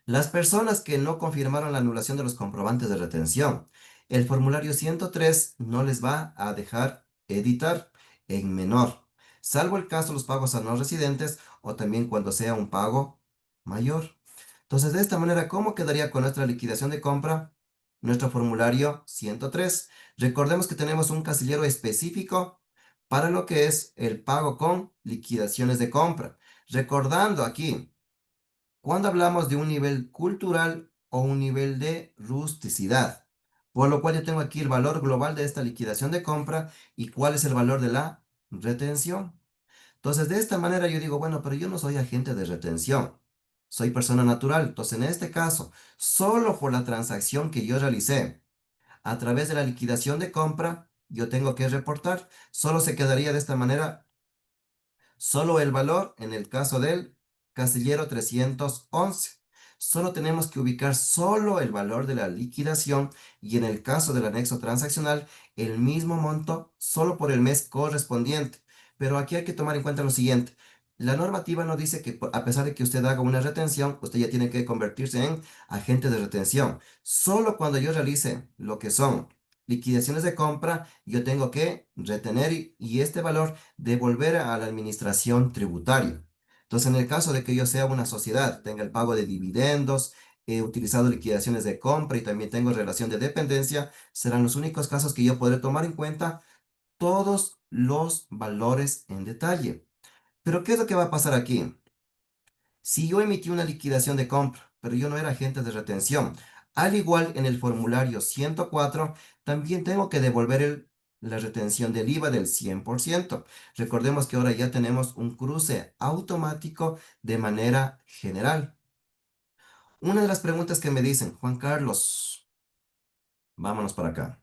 Las personas que no confirmaron la anulación de los comprobantes de retención, el formulario 103 no les va a dejar editar en menor, salvo el caso de los pagos a no residentes o también cuando sea un pago mayor. Entonces, de esta manera, ¿cómo quedaría con nuestra liquidación de compra? Nuestro formulario 103. Recordemos que tenemos un casillero específico para lo que es el pago con liquidaciones de compra. Recordando aquí, cuando hablamos de un nivel cultural o un nivel de rusticidad. Por lo cual yo tengo aquí el valor global de esta liquidación de compra y cuál es el valor de la retención. Entonces, de esta manera yo digo, bueno, pero yo no soy agente de retención, soy persona natural. Entonces, en este caso, solo por la transacción que yo realicé a través de la liquidación de compra, yo tengo que reportar. Solo se quedaría de esta manera solo el valor en el caso del casillero 311. Solo tenemos que ubicar solo el valor de la liquidación y en el caso del anexo transaccional, el mismo monto solo por el mes correspondiente. Pero aquí hay que tomar en cuenta lo siguiente. La normativa no dice que a pesar de que usted haga una retención, usted ya tiene que convertirse en agente de retención. Solo cuando yo realice lo que son liquidaciones de compra, yo tengo que retener y este valor devolver a la administración tributaria. Entonces, en el caso de que yo sea una sociedad, tenga el pago de dividendos, he utilizado liquidaciones de compra y también tengo relación de dependencia, serán los únicos casos que yo podré tomar en cuenta todos los valores en detalle. Pero, ¿qué es lo que va a pasar aquí? Si yo emití una liquidación de compra, pero yo no era agente de retención, al igual en el formulario 104, también tengo que devolver la retención del IVA del 100%. Recordemos que ahora ya tenemos un cruce automático de manera general. Una de las preguntas que me dicen, Juan Carlos, vámonos para acá.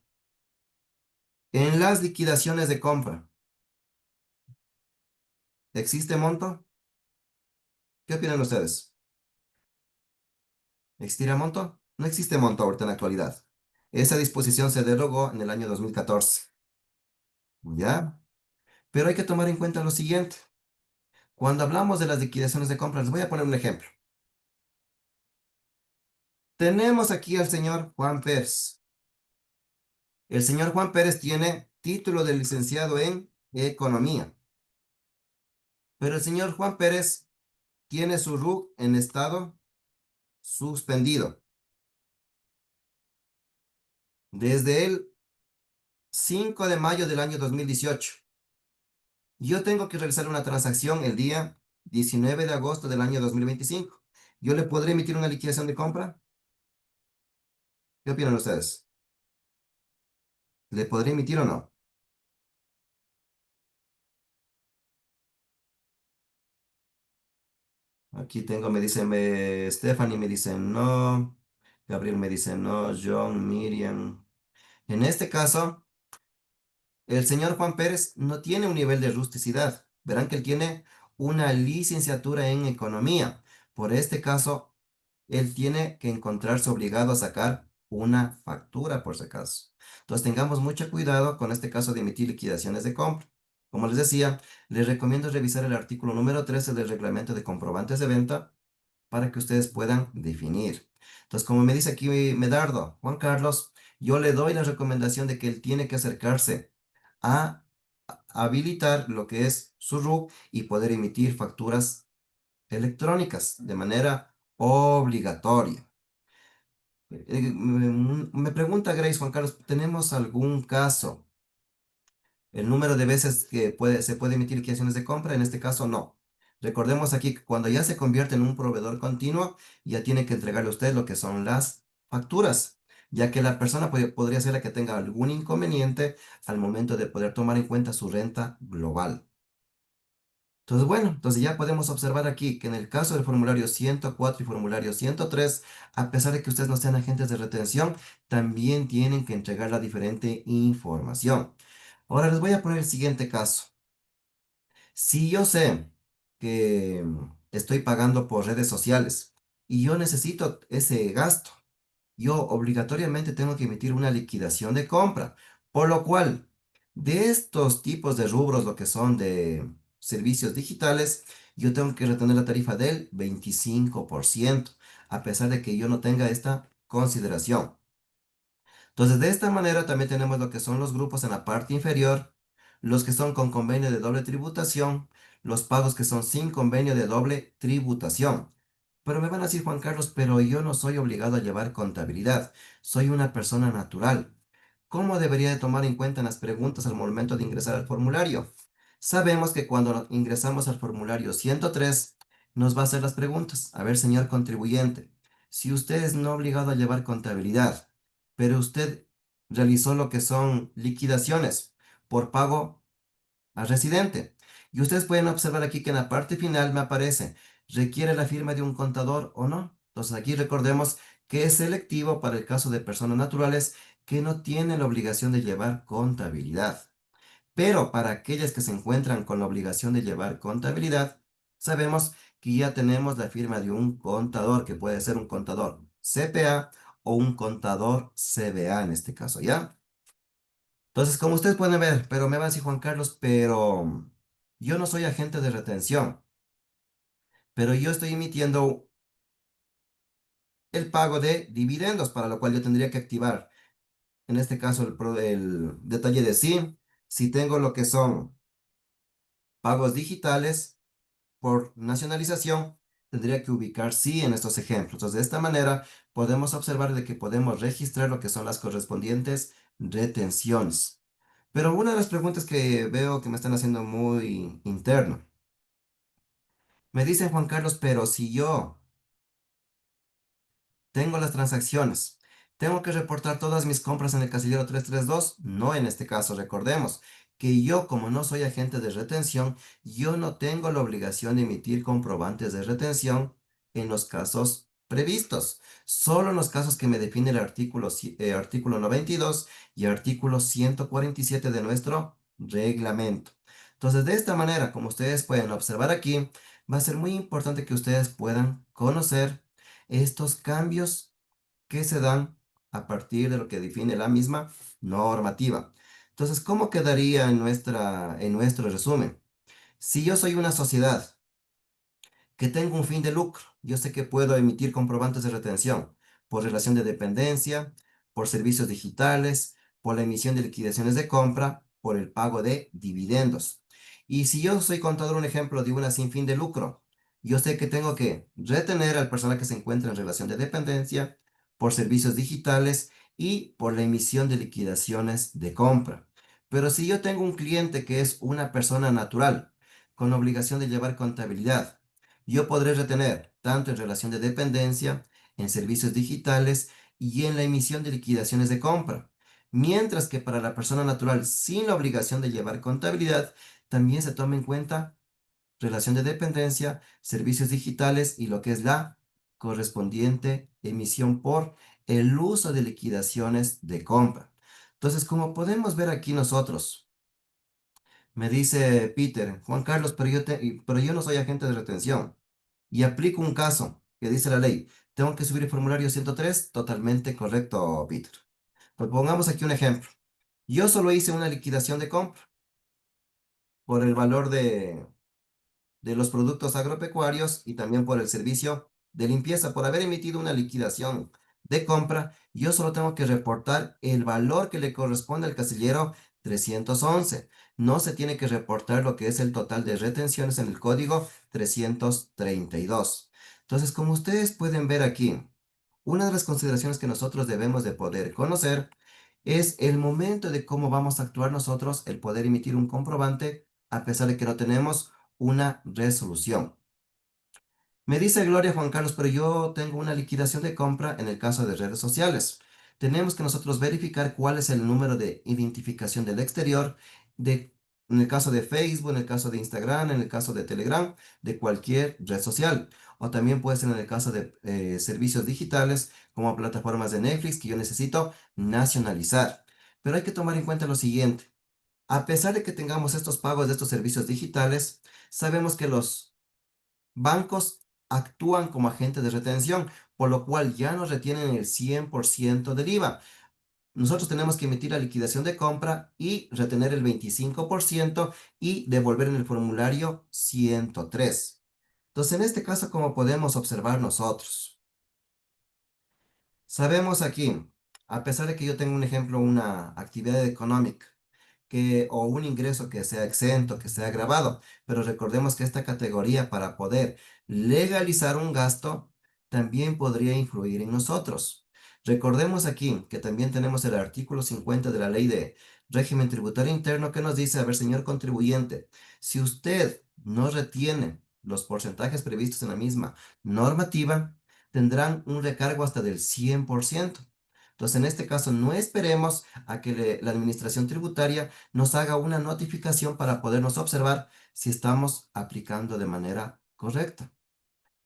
En las liquidaciones de compra, ¿existe monto? ¿Qué opinan ustedes? ¿Existirá monto? No existe monto ahorita en la actualidad. Esa disposición se derogó en el año 2014. ¿Ya? Pero hay que tomar en cuenta lo siguiente. Cuando hablamos de las liquidaciones de compra, les voy a poner un ejemplo. Tenemos aquí al señor Juan Pérez. El señor Juan Pérez tiene título de licenciado en Economía. Pero el señor Juan Pérez tiene su RUC en estado suspendido. Desde el 5 de mayo del año 2018. Yo tengo que realizar una transacción el día 19 de agosto del año 2025. ¿Yo le podré emitir una liquidación de compra? ¿Qué opinan ustedes? ¿Le podré emitir o no? Aquí tengo, me dicen Stephanie, me dice no. Gabriel me dice no. John, Miriam. En este caso, el señor Juan Pérez no tiene un nivel de rusticidad. Verán que él tiene una licenciatura en economía. Por este caso, él tiene que encontrarse obligado a sacar una factura por si acaso. Entonces tengamos mucho cuidado con este caso de emitir liquidaciones de compra. Como les decía, les recomiendo revisar el artículo número 13 del reglamento de comprobantes de venta para que ustedes puedan definir. Entonces, como me dice aquí Medardo, Juan Carlos, yo le doy la recomendación de que él tiene que acercarse a habilitar lo que es su RUC y poder emitir facturas electrónicas de manera obligatoria. Me pregunta Grace, Juan Carlos, ¿tenemos algún caso? El número de veces que se puede emitir liquidaciones de compra, en este caso no. Recordemos aquí que cuando ya se convierte en un proveedor continuo, ya tiene que entregarle a usted lo que son las facturas, ya que la persona podría ser la que tenga algún inconveniente al momento de poder tomar en cuenta su renta global. Entonces, bueno, entonces ya podemos observar aquí que en el caso del formulario 104 y formulario 103, a pesar de que ustedes no sean agentes de retención, también tienen que entregar la diferente información. Ahora les voy a poner el siguiente caso. Si yo sé que estoy pagando por redes sociales y yo necesito ese gasto, yo obligatoriamente tengo que emitir una liquidación de compra, por lo cual de estos tipos de rubros, lo que son de servicios digitales, yo tengo que retener la tarifa del 25%, a pesar de que yo no tenga esta consideración. Entonces, de esta manera también tenemos lo que son los grupos en la parte inferior, los que son con convenio de doble tributación, los pagos que son sin convenio de doble tributación. Pero me van a decir, Juan Carlos, pero yo no soy obligado a llevar contabilidad, soy una persona natural. ¿Cómo debería de tomar en cuenta en las preguntas al momento de ingresar al formulario? Sabemos que cuando ingresamos al formulario 103, nos va a hacer las preguntas. A ver, señor contribuyente, si usted es no obligado a llevar contabilidad, pero usted realizó lo que son liquidaciones por pago al residente. Y ustedes pueden observar aquí que en la parte final me aparece, ¿requiere la firma de un contador o no? Entonces aquí recordemos que es selectivo para el caso de personas naturales que no tienen la obligación de llevar contabilidad. Pero para aquellas que se encuentran con la obligación de llevar contabilidad, sabemos que ya tenemos la firma de un contador, que puede ser un contador CPA o un contador CBA en este caso, ¿ya? Entonces, como ustedes pueden ver, pero me va a decir Juan Carlos, pero yo no soy agente de retención, pero yo estoy emitiendo el pago de dividendos, para lo cual yo tendría que activar, en este caso, el detalle de SIM, si tengo lo que son pagos digitales por nacionalización, tendría que ubicar sí en estos ejemplos. Entonces, de esta manera podemos observar de que podemos registrar lo que son las correspondientes retenciones. Pero una de las preguntas que veo que me están haciendo muy interno, me dicen Juan Carlos, pero si yo tengo las transacciones. ¿Tengo que reportar todas mis compras en el casillero 332? No en este caso, recordemos que yo, como no soy agente de retención, yo no tengo la obligación de emitir comprobantes de retención en los casos previstos. Solo en los casos que me define el artículo, artículo 92 y artículo 147 de nuestro reglamento. Entonces, de esta manera, como ustedes pueden observar aquí, va a ser muy importante que ustedes puedan conocer estos cambios que se dan a partir de lo que define la misma normativa. Entonces, ¿cómo quedaría en nuestro resumen? Si yo soy una sociedad que tengo un fin de lucro, yo sé que puedo emitir comprobantes de retención por relación de dependencia, por servicios digitales, por la emisión de liquidaciones de compra, por el pago de dividendos. Y si yo soy contador, un ejemplo de una sin fin de lucro, yo sé que tengo que retener al personal que se encuentra en relación de dependencia, por servicios digitales y por la emisión de liquidaciones de compra. Pero si yo tengo un cliente que es una persona natural, con obligación de llevar contabilidad, yo podré retener tanto en relación de dependencia, en servicios digitales y en la emisión de liquidaciones de compra. Mientras que para la persona natural sin la obligación de llevar contabilidad, también se toma en cuenta relación de dependencia, servicios digitales y lo que es la correspondiente emisión por el uso de liquidaciones de compra. Entonces, como podemos ver aquí nosotros, me dice Peter, Juan Carlos, pero yo no soy agente de retención y aplico un caso que dice la ley. Tengo que subir el formulario 103, totalmente correcto, Peter. Pues pongamos aquí un ejemplo. Yo solo hice una liquidación de compra por el valor de los productos agropecuarios y también por el servicio de limpieza por haber emitido una liquidación de compra, yo solo tengo que reportar el valor que le corresponde al casillero 311. No se tiene que reportar lo que es el total de retenciones en el código 332. Entonces, como ustedes pueden ver aquí, una de las consideraciones que nosotros debemos de poder conocer es el momento de cómo vamos a actuar nosotros, el poder emitir un comprobante a pesar de que no tenemos una resolución. Me dice Gloria Juan Carlos, pero yo tengo una liquidación de compra en el caso de redes sociales. Tenemos que nosotros verificar cuál es el número de identificación del exterior, en el caso de Facebook, en el caso de Instagram, en el caso de Telegram, de cualquier red social. O también puede ser en el caso de servicios digitales como plataformas de Netflix que yo necesito nacionalizar. Pero hay que tomar en cuenta lo siguiente. A pesar de que tengamos estos pagos de estos servicios digitales, sabemos que los bancos actúan como agentes de retención, por lo cual ya nos retienen el 100% del IVA. Nosotros tenemos que emitir la liquidación de compra y retener el 25% y devolver en el formulario 103. Entonces, en este caso, como podemos observar nosotros, sabemos aquí, a pesar de que yo tengo un ejemplo, una actividad económica, o un ingreso que sea exento, que sea grabado. Pero recordemos que esta categoría para poder legalizar un gasto también podría influir en nosotros. Recordemos aquí que también tenemos el artículo 50 de la Ley de Régimen Tributario Interno que nos dice, a ver, señor contribuyente, si usted no retiene los porcentajes previstos en la misma normativa, tendrán un recargo hasta del 100%. Entonces, en este caso, no esperemos a que la administración tributaria nos haga una notificación para podernos observar si estamos aplicando de manera correcta.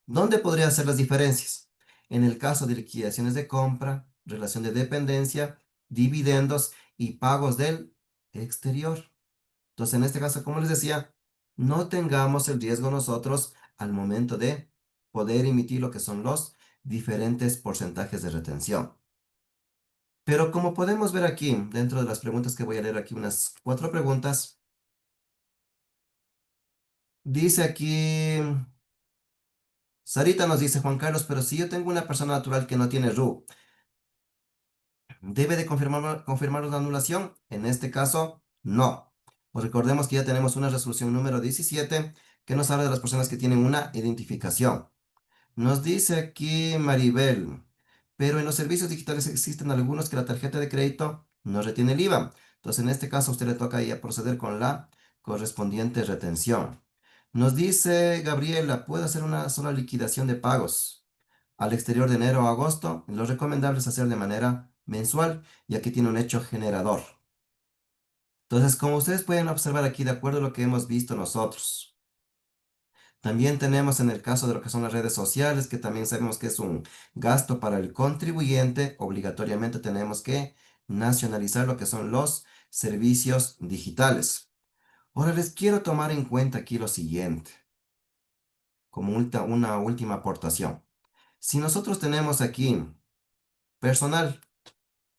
¿Dónde podrían ser las diferencias? En el caso de liquidaciones de compra, relación de dependencia, dividendos y pagos del exterior. Entonces, en este caso, como les decía, no tengamos el riesgo nosotros al momento de poder emitir lo que son los diferentes porcentajes de retención. Pero como podemos ver aquí, dentro de las preguntas que voy a leer aquí, unas 4 preguntas, dice aquí, Sarita nos dice, Juan Carlos, pero si yo tengo una persona natural que no tiene RU, ¿debe de confirmar la anulación? En este caso, no. Pues recordemos que ya tenemos una resolución número 17 que nos habla de las personas que tienen una identificación. Nos dice aquí Maribel, pero en los servicios digitales existen algunos que la tarjeta de crédito no retiene el IVA. Entonces, en este caso, a usted le toca ya proceder con la correspondiente retención. Nos dice Gabriela, ¿puedo hacer una sola liquidación de pagos al exterior de enero a agosto? Lo recomendable es hacer de manera mensual, ya que tiene un hecho generador. Entonces, como ustedes pueden observar aquí, de acuerdo a lo que hemos visto nosotros, también tenemos en el caso de lo que son las redes sociales, que también sabemos que es un gasto para el contribuyente, obligatoriamente tenemos que nacionalizar lo que son los servicios digitales. Ahora les quiero tomar en cuenta aquí lo siguiente, como una última aportación. Si nosotros tenemos aquí personal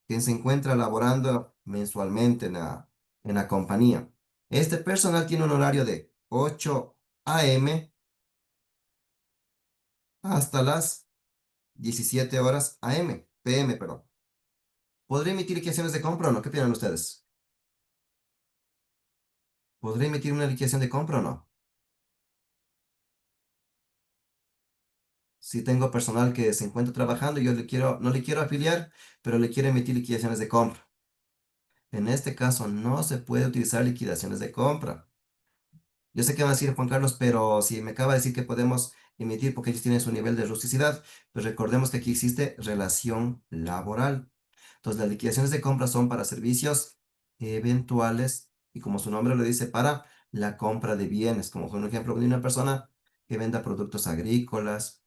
que se encuentra laborando mensualmente en la compañía, este personal tiene un horario de 8 a.m. hasta las 17 horas AM, PM, perdón. ¿Podré emitir liquidaciones de compra o no? ¿Qué opinan ustedes? ¿Podré emitir una liquidación de compra o no? Si tengo personal que se encuentra trabajando y yo no le quiero afiliar, pero le quiero emitir liquidaciones de compra. En este caso no se puede utilizar liquidaciones de compra. Yo sé que van a decir Juan Carlos, pero si me acaba de decir que podemos emitir porque ellos tienen su nivel de rusticidad, pues recordemos que aquí existe relación laboral. Entonces, las liquidaciones de compra son para servicios eventuales y como su nombre lo dice, para la compra de bienes, como fue un ejemplo de una persona que venda productos agrícolas,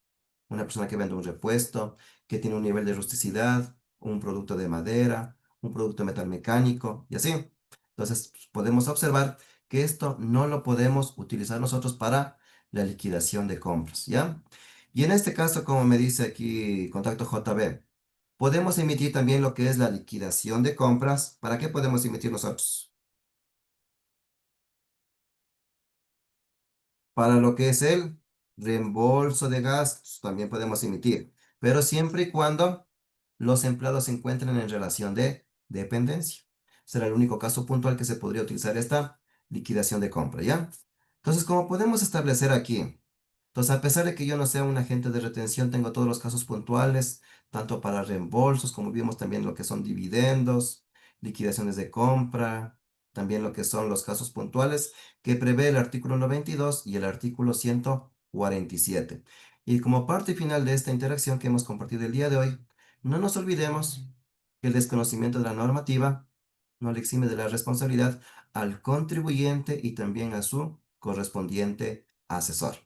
una persona que vende un repuesto, que tiene un nivel de rusticidad, un producto de madera, un producto de metal mecánico y así. Entonces, podemos observar que esto no lo podemos utilizar nosotros para la liquidación de compras, ¿ya? Y en este caso, como me dice aquí Contacto JB, podemos emitir también lo que es la liquidación de compras. ¿Para qué podemos emitir nosotros? Para lo que es el reembolso de gastos, también podemos emitir, pero siempre y cuando los empleados se encuentren en relación de dependencia. Será el único caso puntual que se podría utilizar esta liquidación de compra, ¿ya? Entonces, como podemos establecer aquí, entonces, a pesar de que yo no sea un agente de retención, tengo todos los casos puntuales, tanto para reembolsos, como vimos también lo que son dividendos, liquidaciones de compra, también lo que son los casos puntuales que prevé el artículo 92 y el artículo 147. Y como parte final de esta interacción que hemos compartido el día de hoy, no nos olvidemos que el desconocimiento de la normativa no le exime de la responsabilidad al contribuyente y también a su correspondiente asesor.